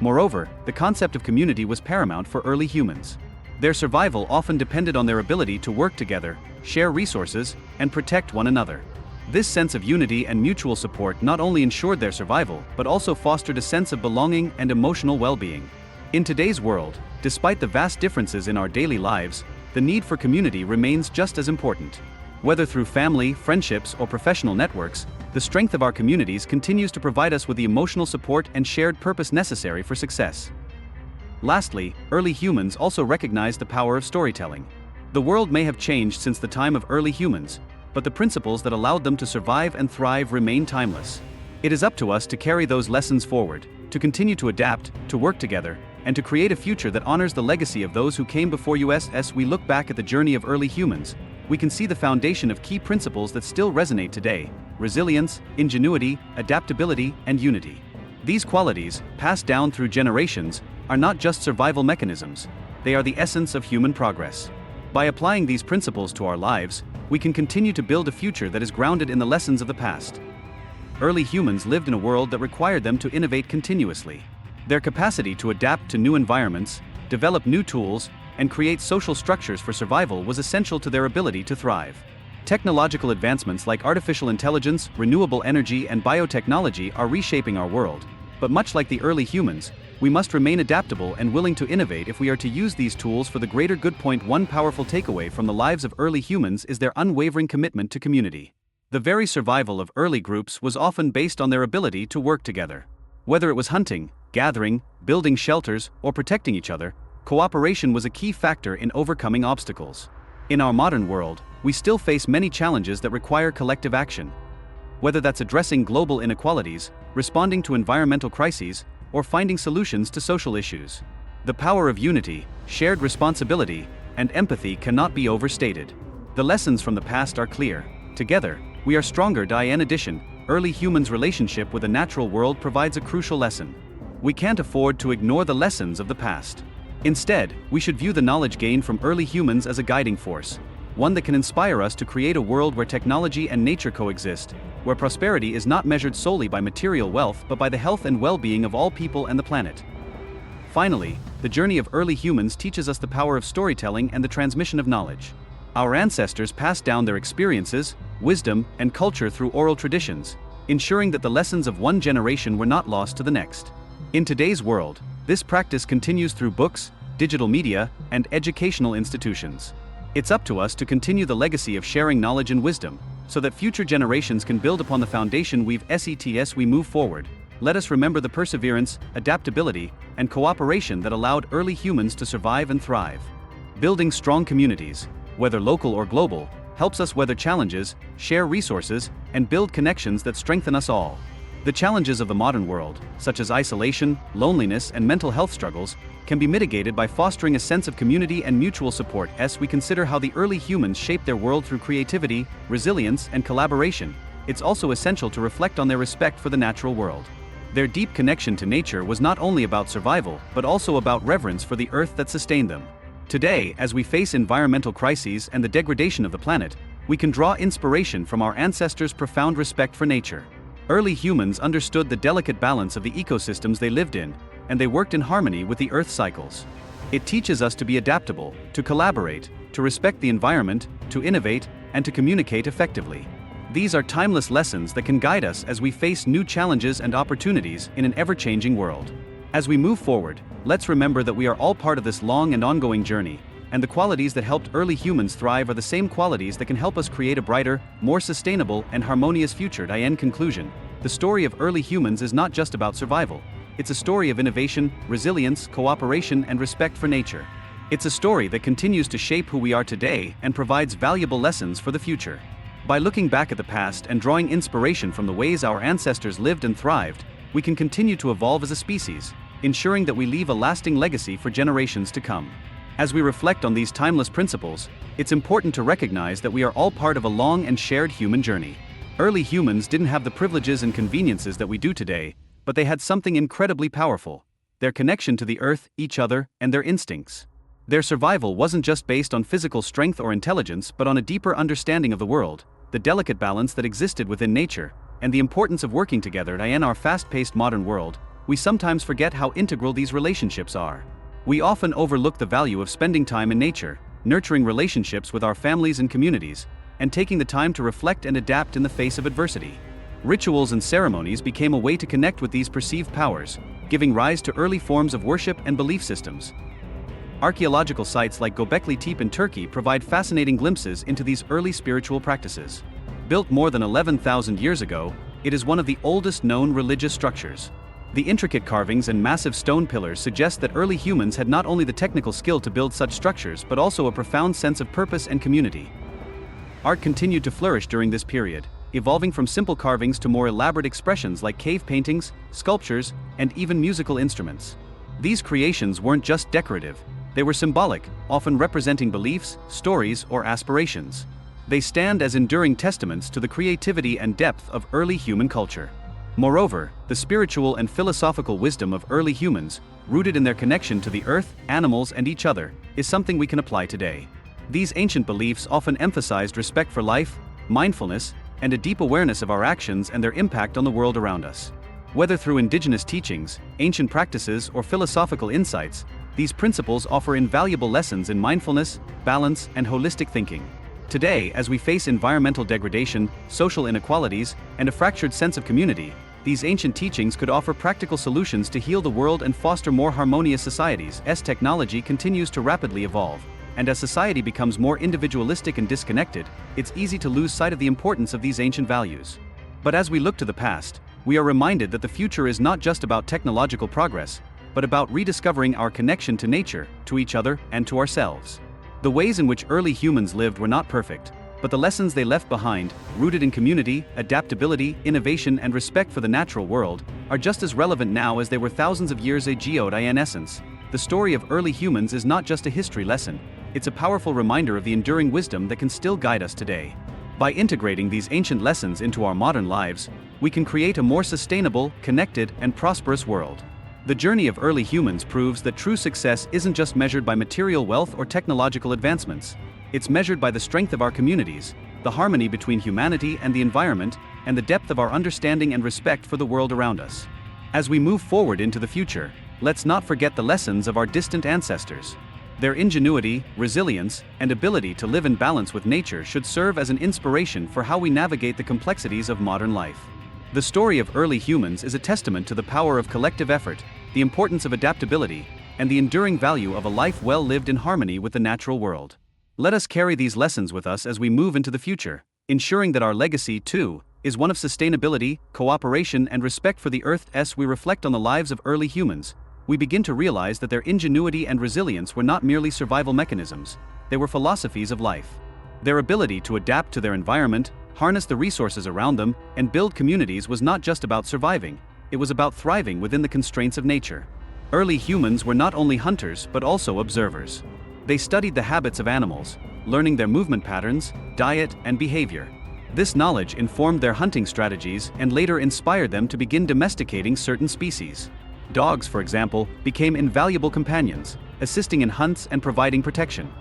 Moreover, the concept of community was paramount for early humans. Their survival often depended on their ability to work together, share resources, and protect one another. This sense of unity and mutual support not only ensured their survival, but also fostered a sense of belonging and emotional well-being. In today's world, despite the vast differences in our daily lives, the need for community remains just as important. Whether through family, friendships, or professional networks, the strength of our communities continues to provide us with the emotional support and shared purpose necessary for success. Lastly, early humans also recognized the power of storytelling. The world may have changed since the time of early humans, but the principles that allowed them to survive and thrive remain timeless. It is up to us to carry those lessons forward, to continue to adapt, to work together, and to create a future that honors the legacy of those who came before us. As we look back at the journey of early humans, we can see the foundation of key principles that still resonate today: resilience, ingenuity, adaptability, and unity. These qualities, passed down through generations, are not just survival mechanisms, they are the essence of human progress. By applying these principles to our lives, we can continue to build a future that is grounded in the lessons of the past. Early humans lived in a world that required them to innovate continuously. Their capacity to adapt to new environments, develop new tools, and create social structures for survival was essential to their ability to thrive. Technological advancements like artificial intelligence, renewable energy, and biotechnology are reshaping our world. But much like the early humans, we must remain adaptable and willing to innovate if we are to use these tools for the greater good. One powerful takeaway from the lives of early humans is their unwavering commitment to community. The very survival of early groups was often based on their ability to work together. Whether it was hunting, gathering, building shelters, or protecting each other, cooperation was a key factor in overcoming obstacles. In our modern world, we still face many challenges that require collective action. Whether that's addressing global inequalities, responding to environmental crises, or finding solutions to social issues. The power of unity, shared responsibility, and empathy cannot be overstated. The lessons from the past are clear. Together, we are stronger. In addition, early humans' relationship with the natural world provides a crucial lesson. We can't afford to ignore the lessons of the past. Instead, we should view the knowledge gained from early humans as a guiding force, one that can inspire us to create a world where technology and nature coexist, where prosperity is not measured solely by material wealth but by the health and well-being of all people and the planet. Finally, the journey of early humans teaches us the power of storytelling and the transmission of knowledge. Our ancestors passed down their experiences, wisdom, and culture through oral traditions, ensuring that the lessons of one generation were not lost to the next. In today's world, this practice continues through books, digital media, and educational institutions. It's up to us to continue the legacy of sharing knowledge and wisdom, so that future generations can build upon the foundation we've set. As we move forward, let us remember the perseverance, adaptability, and cooperation that allowed early humans to survive and thrive. Building strong communities, whether local or global, helps us weather challenges, share resources, and build connections that strengthen us all. The challenges of the modern world, such as isolation, loneliness, and mental health struggles, can be mitigated by fostering a sense of community and mutual support. As we consider how the early humans shaped their world through creativity, resilience, and collaboration, it's also essential to reflect on their respect for the natural world. Their deep connection to nature was not only about survival, but also about reverence for the earth that sustained them. Today, as we face environmental crises and the degradation of the planet, we can draw inspiration from our ancestors' profound respect for nature. Early humans understood the delicate balance of the ecosystems they lived in, and they worked in harmony with the Earth's cycles. It teaches us to be adaptable, to collaborate, to respect the environment, to innovate, and to communicate effectively. These are timeless lessons that can guide us as we face new challenges and opportunities in an ever-changing world. As we move forward, let's remember that we are all part of this long and ongoing journey, and the qualities that helped early humans thrive are the same qualities that can help us create a brighter, more sustainable, and harmonious future. In conclusion, the story of early humans is not just about survival. It's a story of innovation, resilience, cooperation, and respect for nature. It's a story that continues to shape who we are today and provides valuable lessons for the future. By looking back at the past and drawing inspiration from the ways our ancestors lived and thrived, we can continue to evolve as a species, ensuring that we leave a lasting legacy for generations to come. As we reflect on these timeless principles, it's important to recognize that we are all part of a long and shared human journey. Early humans didn't have the privileges and conveniences that we do today, but they had something incredibly powerful: their connection to the earth, each other, and their instincts. Their survival wasn't just based on physical strength or intelligence, but on a deeper understanding of the world, the delicate balance that existed within nature, and the importance of working together. In our fast-paced modern world, we sometimes forget how integral these relationships are. We often overlook the value of spending time in nature, nurturing relationships with our families and communities, and taking the time to reflect and adapt in the face of adversity. Rituals and ceremonies became a way to connect with these perceived powers, giving rise to early forms of worship and belief systems. Archaeological sites like Göbekli Tepe in Turkey provide fascinating glimpses into these early spiritual practices. Built more than 11,000 years ago, it is one of the oldest known religious structures. The intricate carvings and massive stone pillars suggest that early humans had not only the technical skill to build such structures but also a profound sense of purpose and community. Art continued to flourish during this period, evolving from simple carvings to more elaborate expressions like cave paintings, sculptures, and even musical instruments. These creations weren't just decorative, they were symbolic, often representing beliefs, stories, or aspirations. They stand as enduring testaments to the creativity and depth of early human culture. Moreover, the spiritual and philosophical wisdom of early humans, rooted in their connection to the earth, animals, and each other, is something we can apply today. These ancient beliefs often emphasized respect for life, mindfulness, and a deep awareness of our actions and their impact on the world around us. Whether through indigenous teachings, ancient practices, or philosophical insights, these principles offer invaluable lessons in mindfulness, balance, and holistic thinking. Today, as we face environmental degradation, social inequalities, and a fractured sense of community, these ancient teachings could offer practical solutions to heal the world and foster more harmonious societies. As technology continues to rapidly evolve, and as society becomes more individualistic and disconnected, it's easy to lose sight of the importance of these ancient values. But as we look to the past, we are reminded that the future is not just about technological progress, but about rediscovering our connection to nature, to each other, and to ourselves. The ways in which early humans lived were not perfect, but the lessons they left behind, rooted in community, adaptability, innovation, and respect for the natural world, are just as relevant now as they were thousands of years ago. In essence, the story of early humans is not just a history lesson, it's a powerful reminder of the enduring wisdom that can still guide us today. By integrating these ancient lessons into our modern lives, we can create a more sustainable, connected, and prosperous world. The journey of early humans proves that true success isn't just measured by material wealth or technological advancements. It's measured by the strength of our communities, the harmony between humanity and the environment, and the depth of our understanding and respect for the world around us. As we move forward into the future, let's not forget the lessons of our distant ancestors. Their ingenuity, resilience, and ability to live in balance with nature should serve as an inspiration for how we navigate the complexities of modern life. The story of early humans is a testament to the power of collective effort, the importance of adaptability, and the enduring value of a life well lived in harmony with the natural world. Let us carry these lessons with us as we move into the future, ensuring that our legacy, too, is one of sustainability, cooperation, and respect for the Earth. As we reflect on the lives of early humans, we begin to realize that their ingenuity and resilience were not merely survival mechanisms, they were philosophies of life. Their ability to adapt to their environment, harness the resources around them, and build communities was not just about surviving, it was about thriving within the constraints of nature. Early humans were not only hunters but also observers. They studied the habits of animals, learning their movement patterns, diet, and behavior. This knowledge informed their hunting strategies and later inspired them to begin domesticating certain species. Dogs, for example, became invaluable companions, assisting in hunts and providing protection.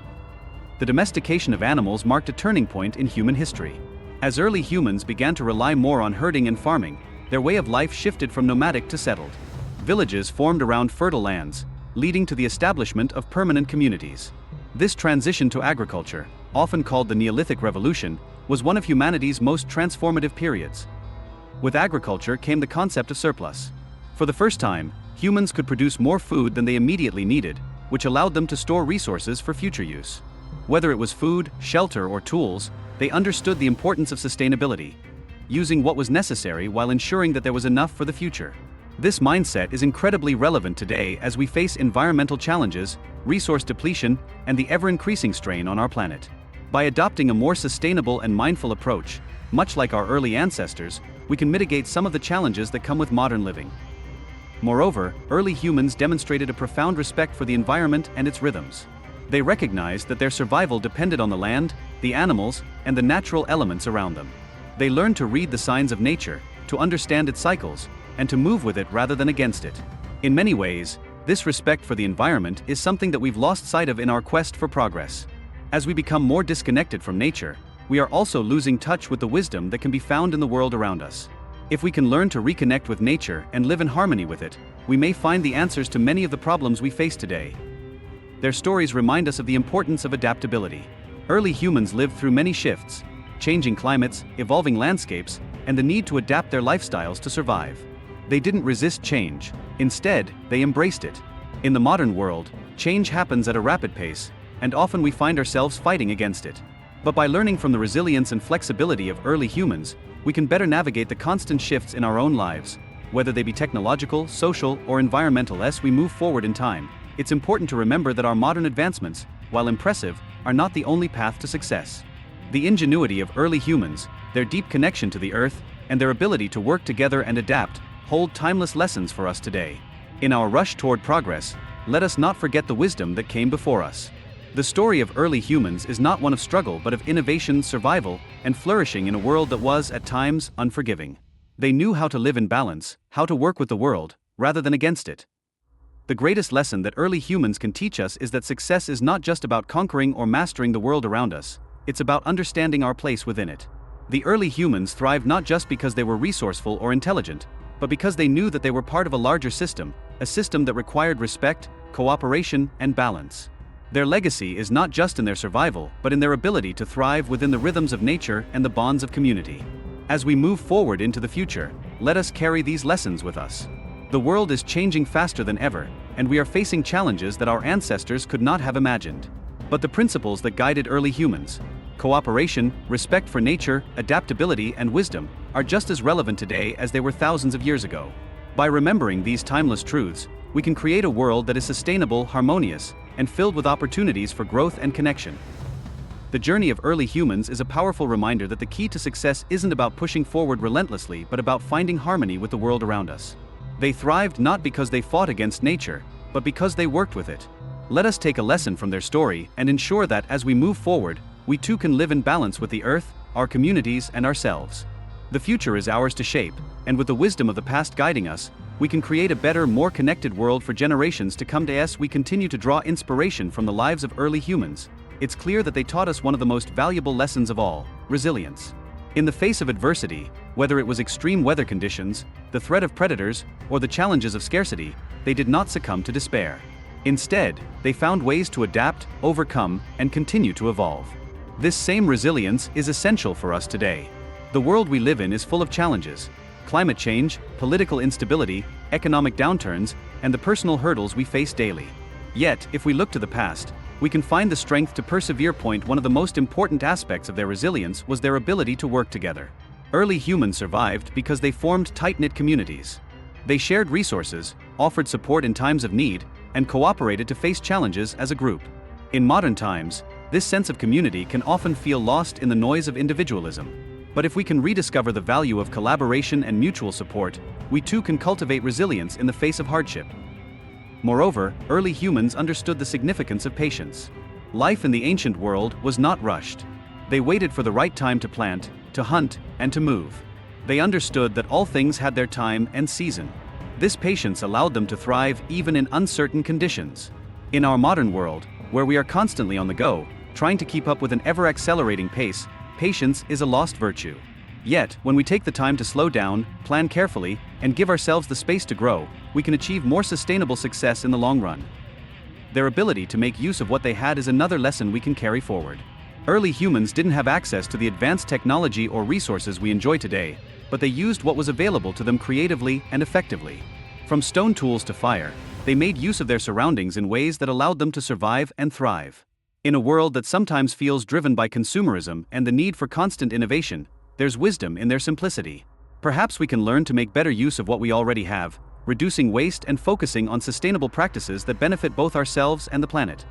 The domestication of animals marked a turning point in human history. As early humans began to rely more on herding and farming, their way of life shifted from nomadic to settled. Villages formed around fertile lands, leading to the establishment of permanent communities. This transition to agriculture, often called the Neolithic Revolution, was one of humanity's most transformative periods. With agriculture came the concept of surplus. For the first time, humans could produce more food than they immediately needed, which allowed them to store resources for future use. Whether it was food, shelter, or tools, they understood the importance of sustainability, using what was necessary while ensuring that there was enough for the future. This mindset is incredibly relevant today as we face environmental challenges, resource depletion, and the ever-increasing strain on our planet. By adopting a more sustainable and mindful approach, much like our early ancestors, we can mitigate some of the challenges that come with modern living. Moreover, early humans demonstrated a profound respect for the environment and its rhythms. They recognized that their survival depended on the land, the animals, and the natural elements around them. They learned to read the signs of nature, to understand its cycles, and to move with it rather than against it. In many ways, this respect for the environment is something that we've lost sight of in our quest for progress. As we become more disconnected from nature, we are also losing touch with the wisdom that can be found in the world around us. If we can learn to reconnect with nature and live in harmony with it, we may find the answers to many of the problems we face today. Their stories remind us of the importance of adaptability. Early humans lived through many shifts, changing climates, evolving landscapes, and the need to adapt their lifestyles to survive. They didn't resist change, instead, they embraced it. In the modern world, change happens at a rapid pace, and often we find ourselves fighting against it. But by learning from the resilience and flexibility of early humans, we can better navigate the constant shifts in our own lives, whether they be technological, social, or environmental. As we move forward in time, it's important to remember that our modern advancements, while impressive, are not the only path to success. The ingenuity of early humans, their deep connection to the earth, and their ability to work together and adapt, hold timeless lessons for us today. In our rush toward progress, let us not forget the wisdom that came before us. The story of early humans is not one of struggle but of innovation, survival, and flourishing in a world that was, at times, unforgiving. They knew how to live in balance, how to work with the world, rather than against it. The greatest lesson that early humans can teach us is that success is not just about conquering or mastering the world around us, it's about understanding our place within it. The early humans thrived not just because they were resourceful or intelligent, but because they knew that they were part of a larger system, a system that required respect, cooperation, and balance. Their legacy is not just in their survival, but in their ability to thrive within the rhythms of nature and the bonds of community. As we move forward into the future, let us carry these lessons with us. The world is changing faster than ever, and we are facing challenges that our ancestors could not have imagined. But the principles that guided early humans, cooperation, respect for nature, adaptability, and wisdom, are just as relevant today as they were thousands of years ago. By remembering these timeless truths, we can create a world that is sustainable, harmonious, and filled with opportunities for growth and connection. The journey of early humans is a powerful reminder that the key to success isn't about pushing forward relentlessly, but about finding harmony with the world around us. They thrived not because they fought against nature, but because they worked with it. Let us take a lesson from their story and ensure that as we move forward, we too can live in balance with the earth, our communities, and ourselves. The future is ours to shape, and with the wisdom of the past guiding us, we can create a better, more connected world for generations to come. As we continue to draw inspiration from the lives of early humans, it's clear that they taught us one of the most valuable lessons of all: resilience. In the face of adversity, whether it was extreme weather conditions, the threat of predators, or the challenges of scarcity, they did not succumb to despair. Instead, they found ways to adapt, overcome, and continue to evolve. This same resilience is essential for us today. The world we live in is full of challenges: climate change, political instability, economic downturns, and the personal hurdles we face daily. Yet, if we look to the past, we can find the strength to persevere. One of the most important aspects of their resilience was their ability to work together. Early humans survived because they formed tight-knit communities. They shared resources, offered support in times of need, and cooperated to face challenges as a group. In modern times, this sense of community can often feel lost in the noise of individualism. But if we can rediscover the value of collaboration and mutual support, we too can cultivate resilience in the face of hardship. Moreover, early humans understood the significance of patience. Life in the ancient world was not rushed. They waited for the right time to plant, to hunt, and to move. They understood that all things had their time and season. This patience allowed them to thrive even in uncertain conditions. In our modern world, where we are constantly on the go, trying to keep up with an ever-accelerating pace, patience is a lost virtue. Yet, when we take the time to slow down, plan carefully, and give ourselves the space to grow, we can achieve more sustainable success in the long run. Their ability to make use of what they had is another lesson we can carry forward. Early humans didn't have access to the advanced technology or resources we enjoy today, but they used what was available to them creatively and effectively. From stone tools to fire, they made use of their surroundings in ways that allowed them to survive and thrive. In a world that sometimes feels driven by consumerism and the need for constant innovation, there's wisdom in their simplicity. Perhaps we can learn to make better use of what we already have, reducing waste and focusing on sustainable practices that benefit both ourselves and the planet.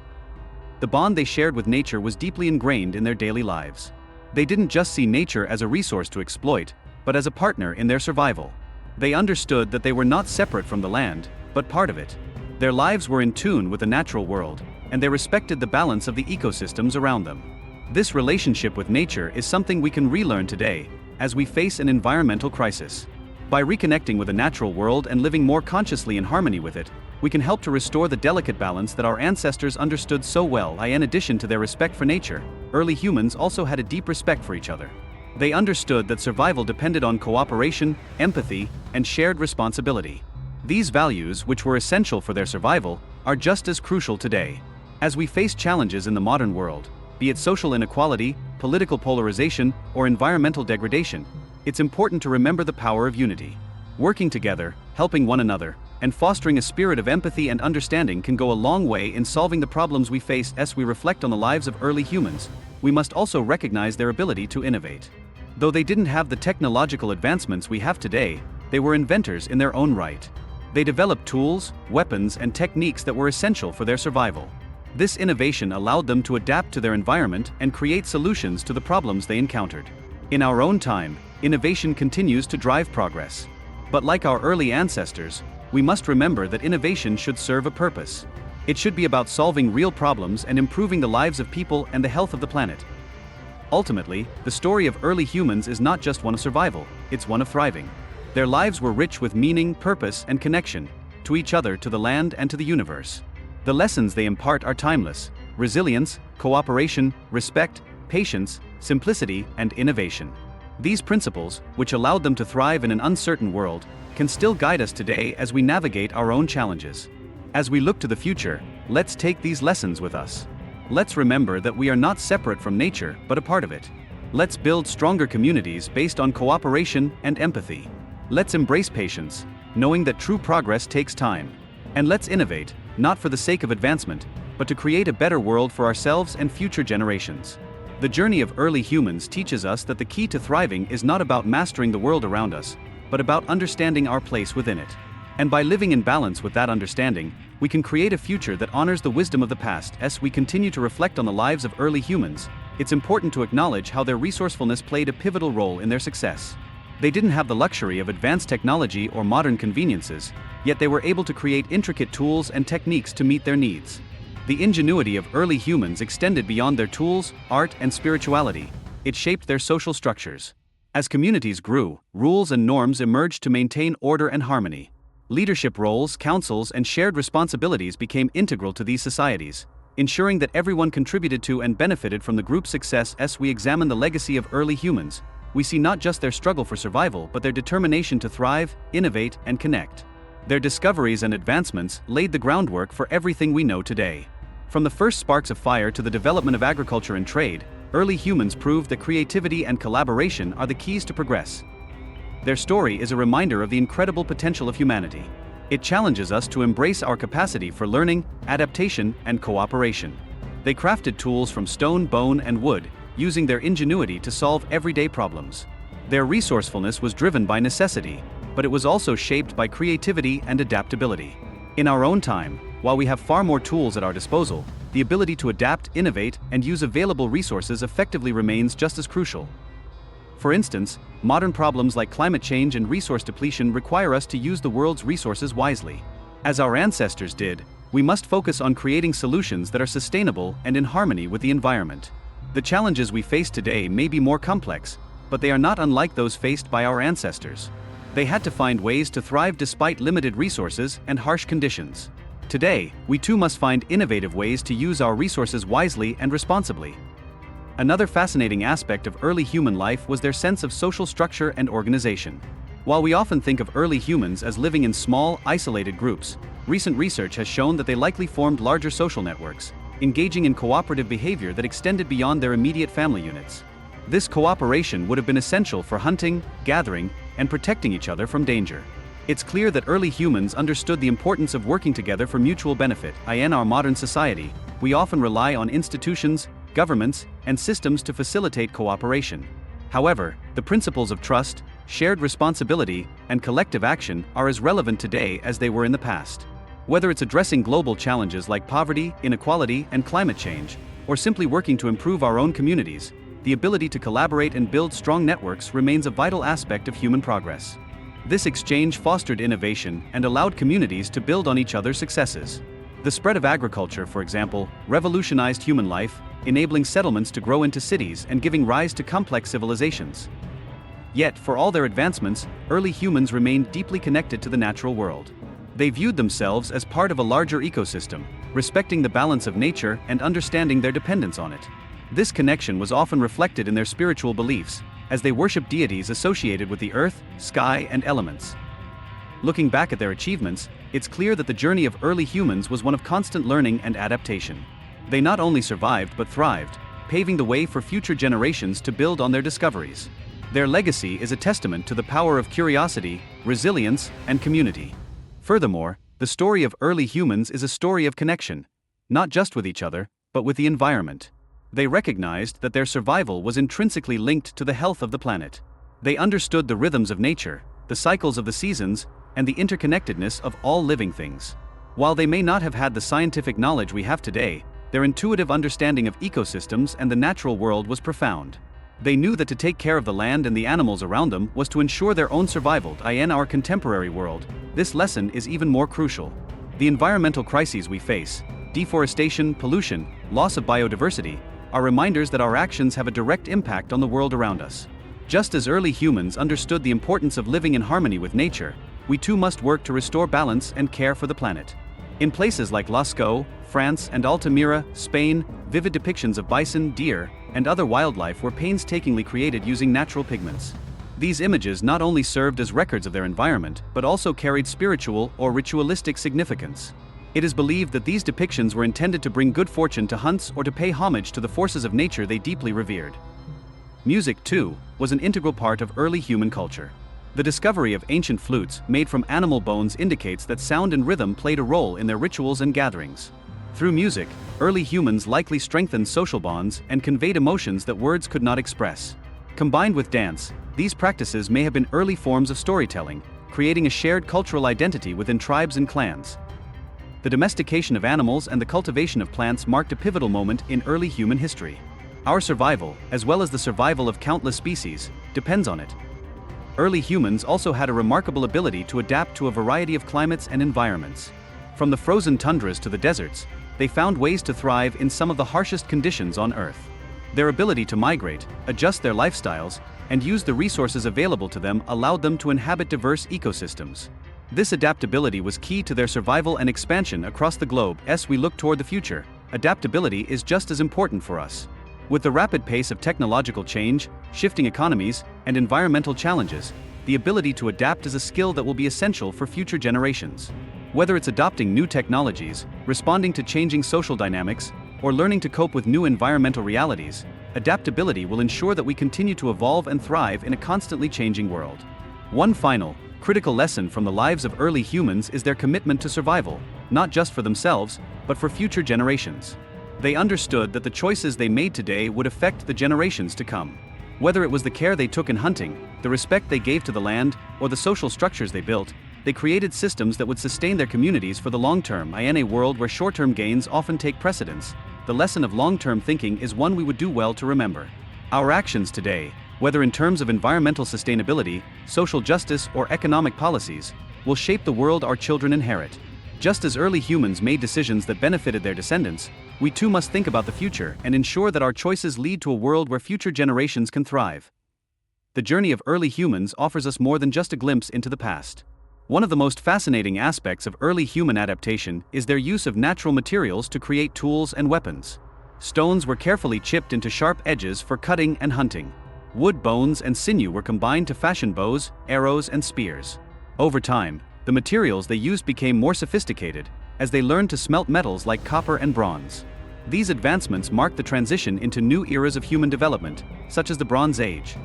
The bond they shared with nature was deeply ingrained in their daily lives. They didn't just see nature as a resource to exploit, but as a partner in their survival. They understood that they were not separate from the land, but part of it. Their lives were in tune with the natural world, and they respected the balance of the ecosystems around them. This relationship with nature is something we can relearn today, as we face an environmental crisis. By reconnecting with the natural world and living more consciously in harmony with it, we can help to restore the delicate balance that our ancestors understood so well. In addition to their respect for nature, early humans also had a deep respect for each other. They understood that survival depended on cooperation, empathy, and shared responsibility. These values, which were essential for their survival, are just as crucial today. As we face challenges in the modern world, be it social inequality, political polarization, or environmental degradation, it's important to remember the power of unity. Working together, helping one another, and fostering a spirit of empathy and understanding can go a long way in solving the problems we face. As we reflect on the lives of early humans, we must also recognize their ability to innovate. Though they didn't have the technological advancements we have today, they were inventors in their own right. They developed tools, weapons, and techniques that were essential for their survival. This innovation allowed them to adapt to their environment and create solutions to the problems they encountered. In our own time, innovation continues to drive progress. But like our early ancestors, we must remember that innovation should serve a purpose. It should be about solving real problems and improving the lives of people and the health of the planet. Ultimately, the story of early humans is not just one of survival, it's one of thriving. Their lives were rich with meaning, purpose, and connection, to each other, to the land, and to the universe. The lessons they impart are timeless: resilience, cooperation, respect, patience, simplicity, and innovation. These principles, which allowed them to thrive in an uncertain world, can still guide us today as we navigate our own challenges. As we look to the future, let's take these lessons with us. Let's remember that we are not separate from nature, but a part of it. Let's build stronger communities based on cooperation and empathy. Let's embrace patience, knowing that true progress takes time. And let's innovate, not for the sake of advancement, but to create a better world for ourselves and future generations. The journey of early humans teaches us that the key to thriving is not about mastering the world around us, but about understanding our place within it. And by living in balance with that understanding, we can create a future that honors the wisdom of the past. As we continue to reflect on the lives of early humans, it's important to acknowledge how their resourcefulness played a pivotal role in their success. They didn't have the luxury of advanced technology or modern conveniences, yet they were able to create intricate tools and techniques to meet their needs. The ingenuity of early humans extended beyond their tools, art, and spirituality. It shaped their social structures. As communities grew, rules and norms emerged to maintain order and harmony. Leadership roles, councils, and shared responsibilities became integral to these societies, ensuring that everyone contributed to and benefited from the group's success. As we examine the legacy of early humans, we see not just their struggle for survival but their determination to thrive, innovate, and connect. Their discoveries and advancements laid the groundwork for everything we know today. From the first sparks of fire to the development of agriculture and trade, early humans proved that creativity and collaboration are the keys to progress. Their story is a reminder of the incredible potential of humanity. It challenges us to embrace our capacity for learning, adaptation, and cooperation. They crafted tools from stone, bone, and wood, using their ingenuity to solve everyday problems. Their resourcefulness was driven by necessity, but it was also shaped by creativity and adaptability. In our own time, while we have far more tools at our disposal, the ability to adapt, innovate, and use available resources effectively remains just as crucial. For instance, modern problems like climate change and resource depletion require us to use the world's resources wisely. As our ancestors did, we must focus on creating solutions that are sustainable and in harmony with the environment. The challenges we face today may be more complex, but they are not unlike those faced by our ancestors. They had to find ways to thrive despite limited resources and harsh conditions. Today, we too must find innovative ways to use our resources wisely and responsibly. Another fascinating aspect of early human life was their sense of social structure and organization. While we often think of early humans as living in small, isolated groups, recent research has shown that they likely formed larger social networks, engaging in cooperative behavior that extended beyond their immediate family units. This cooperation would have been essential for hunting, gathering, and protecting each other from danger. It's clear that early humans understood the importance of working together for mutual benefit. In our modern society, we often rely on institutions, governments, and systems to facilitate cooperation. However, the principles of trust, shared responsibility, and collective action are as relevant today as they were in the past. Whether it's addressing global challenges like poverty, inequality, and climate change, or simply working to improve our own communities, the ability to collaborate and build strong networks remains a vital aspect of human progress. This exchange fostered innovation and allowed communities to build on each other's successes. The spread of agriculture, for example, revolutionized human life, enabling settlements to grow into cities and giving rise to complex civilizations. Yet, for all their advancements, early humans remained deeply connected to the natural world. They viewed themselves as part of a larger ecosystem, respecting the balance of nature and understanding their dependence on it. This connection was often reflected in their spiritual beliefs, as they worshiped deities associated with the earth, sky, and elements. Looking back at their achievements, it's clear that the journey of early humans was one of constant learning and adaptation. They not only survived but thrived, paving the way for future generations to build on their discoveries. Their legacy is a testament to the power of curiosity, resilience, and community. Furthermore, the story of early humans is a story of connection, not just with each other, but with the environment. They recognized that their survival was intrinsically linked to the health of the planet. They understood the rhythms of nature, the cycles of the seasons, and the interconnectedness of all living things. While they may not have had the scientific knowledge we have today, their intuitive understanding of ecosystems and the natural world was profound. They knew that to take care of the land and the animals around them was to ensure their own survival. In our contemporary world, this lesson is even more crucial. The environmental crises we face, deforestation, pollution, loss of biodiversity, are reminders that our actions have a direct impact on the world around us. Just as early humans understood the importance of living in harmony with nature, we too must work to restore balance and care for the planet. In places like Lascaux, France, and Altamira, Spain, vivid depictions of bison, deer, and other wildlife were painstakingly created using natural pigments. These images not only served as records of their environment, but also carried spiritual or ritualistic significance. It is believed that these depictions were intended to bring good fortune to hunts or to pay homage to the forces of nature they deeply revered. Music, too, was an integral part of early human culture. The discovery of ancient flutes made from animal bones indicates that sound and rhythm played a role in their rituals and gatherings. Through music, early humans likely strengthened social bonds and conveyed emotions that words could not express. Combined with dance, these practices may have been early forms of storytelling, creating a shared cultural identity within tribes and clans. The domestication of animals and the cultivation of plants marked a pivotal moment in early human history. Our survival, as well as the survival of countless species, depends on it. Early humans also had a remarkable ability to adapt to a variety of climates and environments. From the frozen tundras to the deserts, they found ways to thrive in some of the harshest conditions on Earth. Their ability to migrate, adjust their lifestyles, and use the resources available to them allowed them to inhabit diverse ecosystems. This adaptability was key to their survival and expansion across the globe. As we look toward the future, adaptability is just as important for us. With the rapid pace of technological change, shifting economies, and environmental challenges, the ability to adapt is a skill that will be essential for future generations. Whether it's adopting new technologies, responding to changing social dynamics, or learning to cope with new environmental realities, adaptability will ensure that we continue to evolve and thrive in a constantly changing world. One final, critical lesson from the lives of early humans is their commitment to survival, not just for themselves, but for future generations. They understood that the choices they made today would affect the generations to come. Whether it was the care they took in hunting, the respect they gave to the land, or the social structures they built, they created systems that would sustain their communities for the long term. In a world where short-term gains often take precedence, the lesson of long-term thinking is one we would do well to remember. Our actions today, whether in terms of environmental sustainability, social justice, or economic policies, will shape the world our children inherit. Just as early humans made decisions that benefited their descendants, we too must think about the future and ensure that our choices lead to a world where future generations can thrive. The journey of early humans offers us more than just a glimpse into the past. One of the most fascinating aspects of early human adaptation is their use of natural materials to create tools and weapons. Stones were carefully chipped into sharp edges for cutting and hunting. Wood, bones, and sinew were combined to fashion bows, arrows, and spears. Over time, the materials they used became more sophisticated, as they learned to smelt metals like copper and bronze. These advancements marked the transition into new eras of human development, such as the Bronze Age.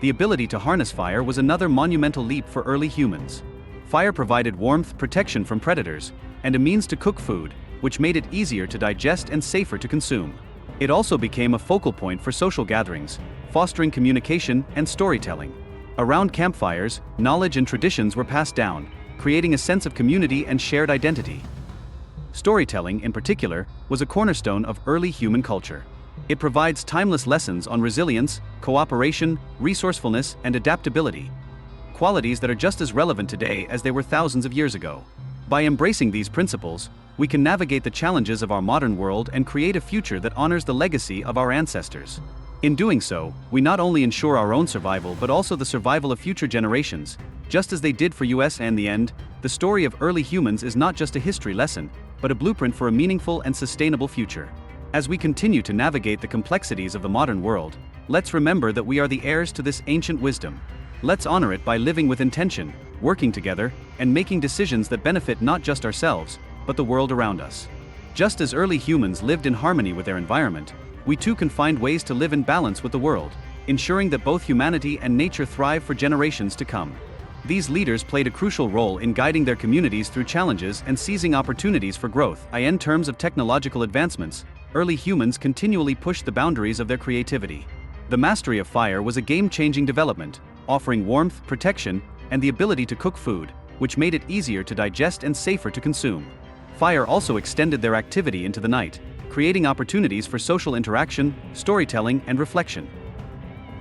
The ability to harness fire was another monumental leap for early humans. Fire provided warmth, protection from predators, and a means to cook food, which made it easier to digest and safer to consume. It also became a focal point for social gatherings, fostering communication and storytelling. Around campfires, knowledge and traditions were passed down, creating a sense of community and shared identity. Storytelling, in particular, was a cornerstone of early human culture. It provides timeless lessons on resilience, cooperation, resourcefulness, and adaptability. Qualities that are just as relevant today as they were thousands of years ago. By embracing these principles, we can navigate the challenges of our modern world and create a future that honors the legacy of our ancestors. In doing so, we not only ensure our own survival but also the survival of future generations, just as they did for us. In the end, the story of early humans is not just a history lesson, but a blueprint for a meaningful and sustainable future. As we continue to navigate the complexities of the modern world, let's remember that we are the heirs to this ancient wisdom. Let's honor it by living with intention, working together, and making decisions that benefit not just ourselves, but the world around us. Just as early humans lived in harmony with their environment, we too can find ways to live in balance with the world, ensuring that both humanity and nature thrive for generations to come. These leaders played a crucial role in guiding their communities through challenges and seizing opportunities for growth. In terms of technological advancements, early humans continually pushed the boundaries of their creativity. The mastery of fire was a game-changing development, offering warmth, protection, and the ability to cook food, which made it easier to digest and safer to consume. Fire also extended their activity into the night, creating opportunities for social interaction, storytelling, and reflection.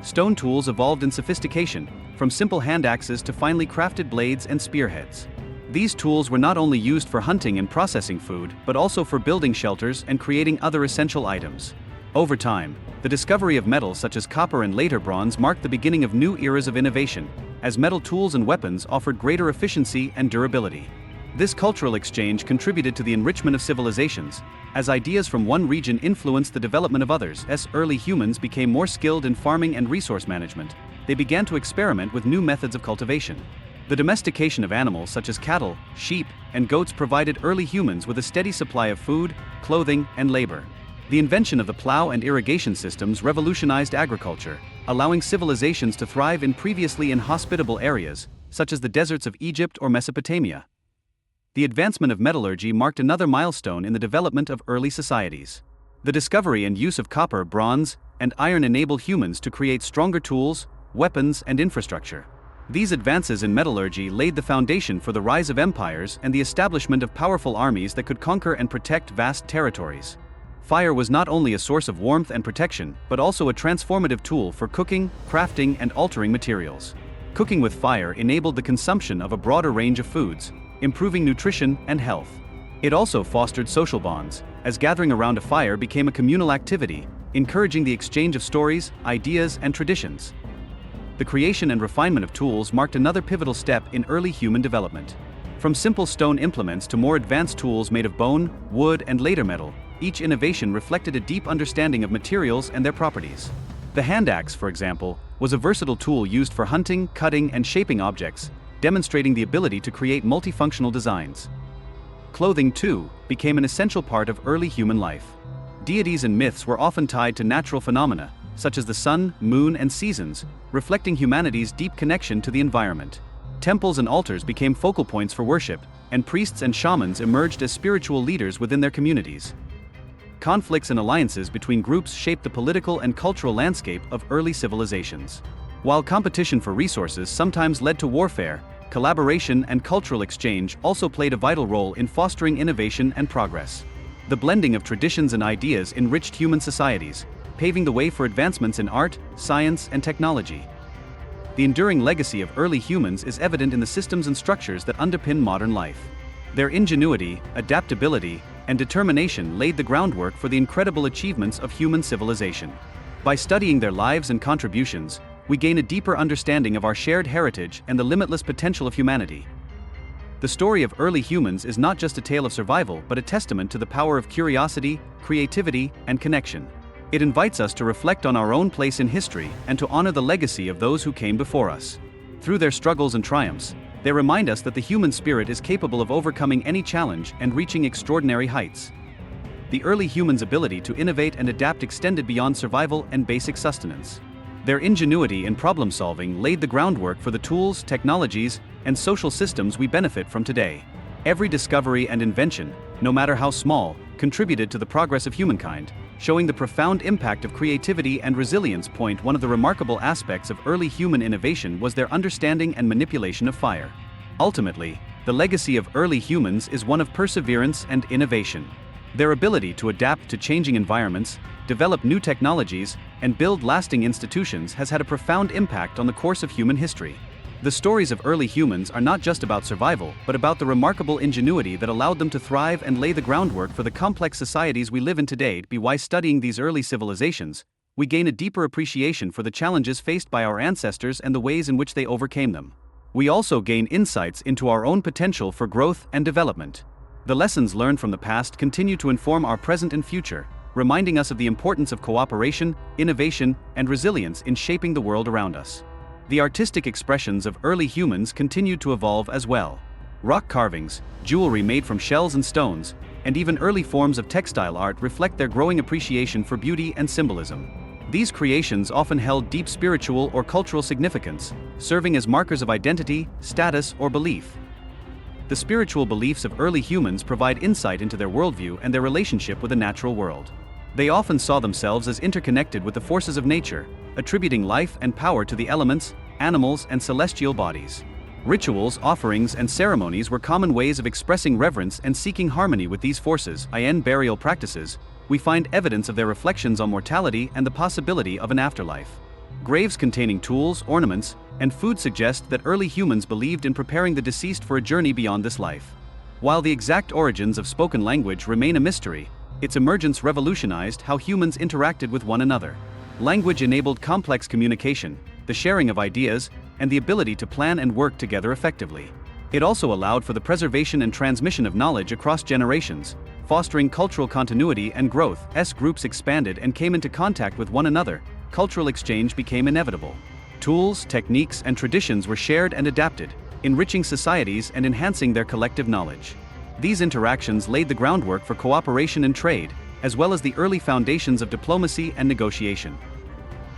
Stone tools evolved in sophistication, from simple hand axes to finely crafted blades and spearheads. These tools were not only used for hunting and processing food, but also for building shelters and creating other essential items. Over time, the discovery of metals such as copper and later bronze marked the beginning of new eras of innovation, as metal tools and weapons offered greater efficiency and durability. This cultural exchange contributed to the enrichment of civilizations, as ideas from one region influenced the development of others. As early humans became more skilled in farming and resource management, they began to experiment with new methods of cultivation. The domestication of animals such as cattle, sheep, and goats provided early humans with a steady supply of food, clothing, and labor. The invention of the plow and irrigation systems revolutionized agriculture, allowing civilizations to thrive in previously inhospitable areas, such as the deserts of Egypt or Mesopotamia. The advancement of metallurgy marked another milestone in the development of early societies. The discovery and use of copper, bronze, and iron enabled humans to create stronger tools, weapons, and infrastructure. These advances in metallurgy laid the foundation for the rise of empires and the establishment of powerful armies that could conquer and protect vast territories. Fire was not only a source of warmth and protection, but also a transformative tool for cooking, crafting, and altering materials. Cooking with fire enabled the consumption of a broader range of foods, improving nutrition and health. It also fostered social bonds, as gathering around a fire became a communal activity, encouraging the exchange of stories, ideas, and traditions. The creation and refinement of tools marked another pivotal step in early human development. From simple stone implements to more advanced tools made of bone, wood, and later metal, each innovation reflected a deep understanding of materials and their properties. The hand axe, for example, was a versatile tool used for hunting, cutting, and shaping objects, demonstrating the ability to create multifunctional designs. Clothing, too, became an essential part of early human life. Deities and myths were often tied to natural phenomena, such as the sun, moon, and seasons, reflecting humanity's deep connection to the environment. Temples and altars became focal points for worship, and priests and shamans emerged as spiritual leaders within their communities. Conflicts and alliances between groups shaped the political and cultural landscape of early civilizations. While competition for resources sometimes led to warfare, collaboration and cultural exchange also played a vital role in fostering innovation and progress. The blending of traditions and ideas enriched human societies, paving the way for advancements in art, science, and technology. The enduring legacy of early humans is evident in the systems and structures that underpin modern life. Their ingenuity, adaptability, and determination laid the groundwork for the incredible achievements of human civilization. By studying their lives and contributions, we gain a deeper understanding of our shared heritage and the limitless potential of humanity. The story of early humans is not just a tale of survival, but a testament to the power of curiosity, creativity, and connection. It invites us to reflect on our own place in history and to honor the legacy of those who came before us. Through their struggles and triumphs, they remind us that the human spirit is capable of overcoming any challenge and reaching extraordinary heights. The early humans' ability to innovate and adapt extended beyond survival and basic sustenance. Their ingenuity in problem-solving laid the groundwork for the tools, technologies, and social systems we benefit from today. Every discovery and invention, no matter how small, contributed to the progress of humankind, showing the profound impact of creativity and resilience. One of the remarkable aspects of early human innovation was their understanding and manipulation of fire. Ultimately, the legacy of early humans is one of perseverance and innovation. Their ability to adapt to changing environments, develop new technologies, and build lasting institutions has had a profound impact on the course of human history. The stories of early humans are not just about survival, but about the remarkable ingenuity that allowed them to thrive and lay the groundwork for the complex societies we live in today. By studying these early civilizations, we gain a deeper appreciation for the challenges faced by our ancestors and the ways in which they overcame them. We also gain insights into our own potential for growth and development. The lessons learned from the past continue to inform our present and future, reminding us of the importance of cooperation, innovation, and resilience in shaping the world around us. The artistic expressions of early humans continued to evolve as well. Rock carvings, jewelry made from shells and stones, and even early forms of textile art reflect their growing appreciation for beauty and symbolism. These creations often held deep spiritual or cultural significance, serving as markers of identity, status, or belief. The spiritual beliefs of early humans provide insight into their worldview and their relationship with the natural world. They often saw themselves as interconnected with the forces of nature, attributing life and power to the elements, animals, and celestial bodies. Rituals, offerings, and ceremonies were common ways of expressing reverence and seeking harmony with these forces. In burial practices, we find evidence of their reflections on mortality and the possibility of an afterlife. Graves containing tools, ornaments, and food suggest that early humans believed in preparing the deceased for a journey beyond this life. While the exact origins of spoken language remain a mystery, its emergence revolutionized how humans interacted with one another. Language enabled complex communication, the sharing of ideas, and the ability to plan and work together effectively. It also allowed for the preservation and transmission of knowledge across generations, fostering cultural continuity and growth. As groups expanded and came into contact with one another, cultural exchange became inevitable. Tools, techniques, and traditions were shared and adapted, enriching societies and enhancing their collective knowledge. These interactions laid the groundwork for cooperation and trade, as well as the early foundations of diplomacy and negotiation.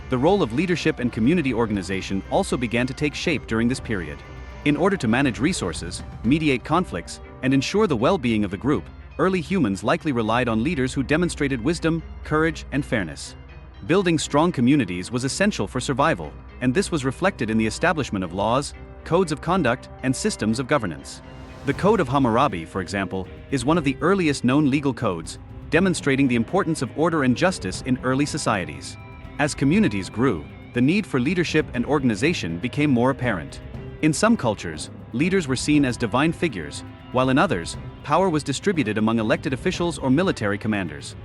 The role of leadership and community organization also began to take shape during this period. In order to manage resources, mediate conflicts, and ensure the well-being of the group, early humans likely relied on leaders who demonstrated wisdom, courage, and fairness. Building strong communities was essential for survival, and this was reflected in the establishment of laws, codes of conduct, and systems of governance. The Code of Hammurabi, for example, is one of the earliest known legal codes, demonstrating the importance of order and justice in early societies. As communities grew, the need for leadership and organization became more apparent. In some cultures, leaders were seen as divine figures, while in others, power was distributed among elected officials or military commanders.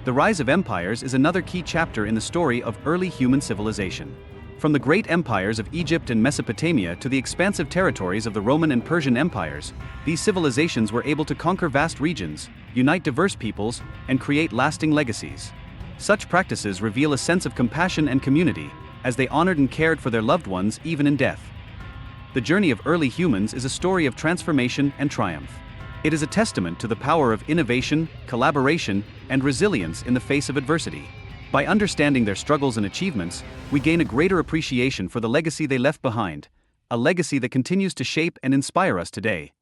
The rise of empires is another key chapter in the story of early human civilization. From the great empires of Egypt and Mesopotamia to the expansive territories of the Roman and Persian empires, these civilizations were able to conquer vast regions, unite diverse peoples, and create lasting legacies. Such practices reveal a sense of compassion and community, as they honored and cared for their loved ones even in death. The journey of early humans is a story of transformation and triumph. It is a testament to the power of innovation, collaboration, and resilience in the face of adversity. By understanding their struggles and achievements, we gain a greater appreciation for the legacy they left behind, a legacy that continues to shape and inspire us today.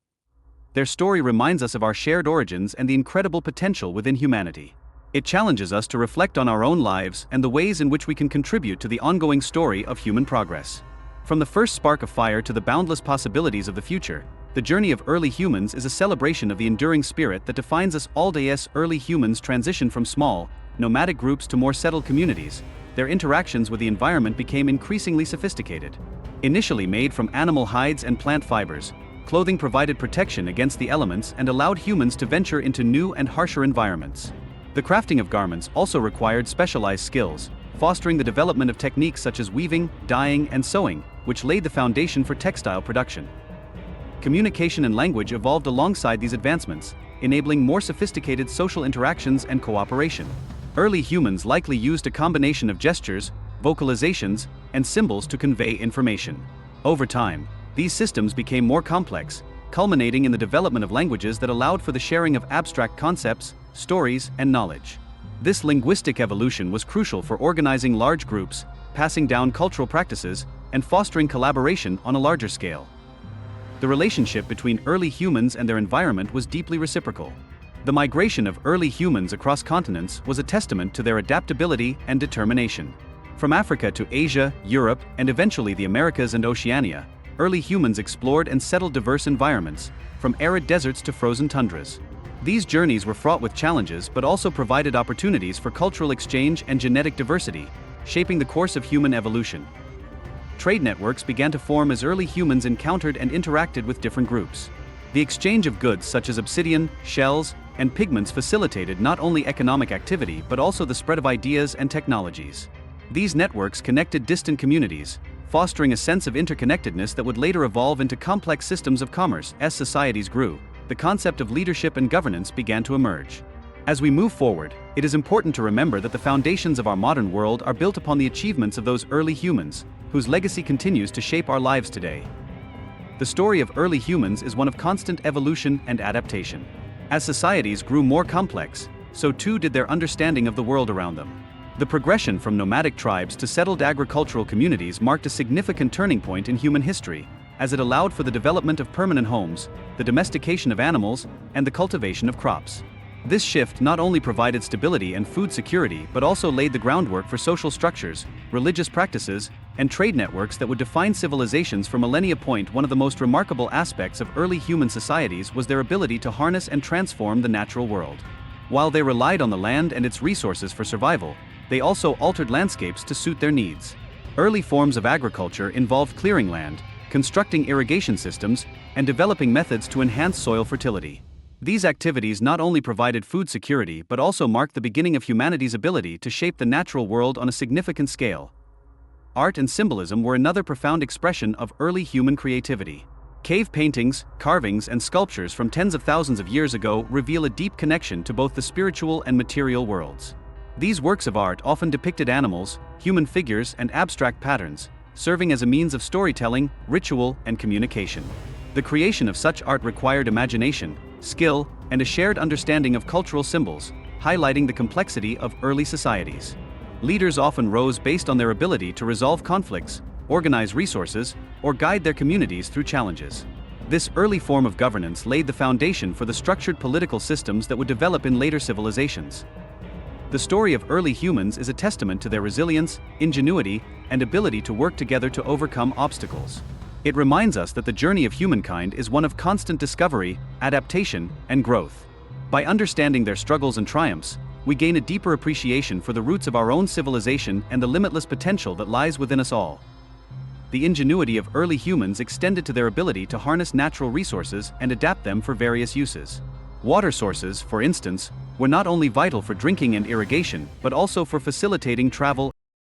Their story reminds us of our shared origins and the incredible potential within humanity. It challenges us to reflect on our own lives and the ways in which we can contribute to the ongoing story of human progress. From the first spark of fire to the boundless possibilities of the future, the journey of early humans is a celebration of the enduring spirit that defines us all. As early humans transitioned from small, nomadic groups to more settled communities, their interactions with the environment became increasingly sophisticated. Initially made from animal hides and plant fibers, clothing provided protection against the elements and allowed humans to venture into new and harsher environments. The crafting of garments also required specialized skills, fostering the development of techniques such as weaving, dyeing, and sewing, which laid the foundation for textile production. Communication and language evolved alongside these advancements, enabling more sophisticated social interactions and cooperation. Early humans likely used a combination of gestures, vocalizations, and symbols to convey information. Over time, these systems became more complex, culminating in the development of languages that allowed for the sharing of abstract concepts, stories, and knowledge. This linguistic evolution was crucial for organizing large groups, passing down cultural practices, and fostering collaboration on a larger scale. The relationship between early humans and their environment was deeply reciprocal. The migration of early humans across continents was a testament to their adaptability and determination. From Africa to Asia, Europe, and eventually the Americas and Oceania, early humans explored and settled diverse environments, from arid deserts to frozen tundras. These journeys were fraught with challenges but also provided opportunities for cultural exchange and genetic diversity, shaping the course of human evolution. Trade networks began to form as early humans encountered and interacted with different groups. The exchange of goods such as obsidian, shells, and pigments facilitated not only economic activity but also the spread of ideas and technologies. These networks connected distant communities, fostering a sense of interconnectedness that would later evolve into complex systems of commerce. As societies grew, the concept of leadership and governance began to emerge. As we move forward, it is important to remember that the foundations of our modern world are built upon the achievements of those early humans, whose legacy continues to shape our lives today. The story of early humans is one of constant evolution and adaptation. As societies grew more complex, so too did their understanding of the world around them. The progression from nomadic tribes to settled agricultural communities marked a significant turning point in human history, as it allowed for the development of permanent homes, the domestication of animals, and the cultivation of crops. This shift not only provided stability and food security but also laid the groundwork for social structures, religious practices, and trade networks that would define civilizations for millennia. One of the most remarkable aspects of early human societies was their ability to harness and transform the natural world. While they relied on the land and its resources for survival, they also altered landscapes to suit their needs. Early forms of agriculture involved clearing land, constructing irrigation systems, and developing methods to enhance soil fertility. These activities not only provided food security but also marked the beginning of humanity's ability to shape the natural world on a significant scale. art and symbolism were another profound expression of early human creativity. Cave paintings, carvings, and sculptures from tens of thousands of years ago reveal a deep connection to both the spiritual and material worlds. These works of art often depicted animals, human figures, and abstract patterns, serving as a means of storytelling, ritual, and communication. The creation of such art required imagination, skill, and a shared understanding of cultural symbols, highlighting the complexity of early societies. Leaders often rose based on their ability to resolve conflicts, organize resources, or guide their communities through challenges. This early form of governance laid the foundation for the structured political systems that would develop in later civilizations. The story of early humans is a testament to their resilience, ingenuity, and ability to work together to overcome obstacles. It reminds us that the journey of humankind is one of constant discovery, adaptation, and growth. By understanding their struggles and triumphs, we gain a deeper appreciation for the roots of our own civilization and the limitless potential that lies within us all. The ingenuity of early humans extended to their ability to harness natural resources and adapt them for various uses. Water sources, for instance, were not only vital for drinking and irrigation, but also for facilitating travel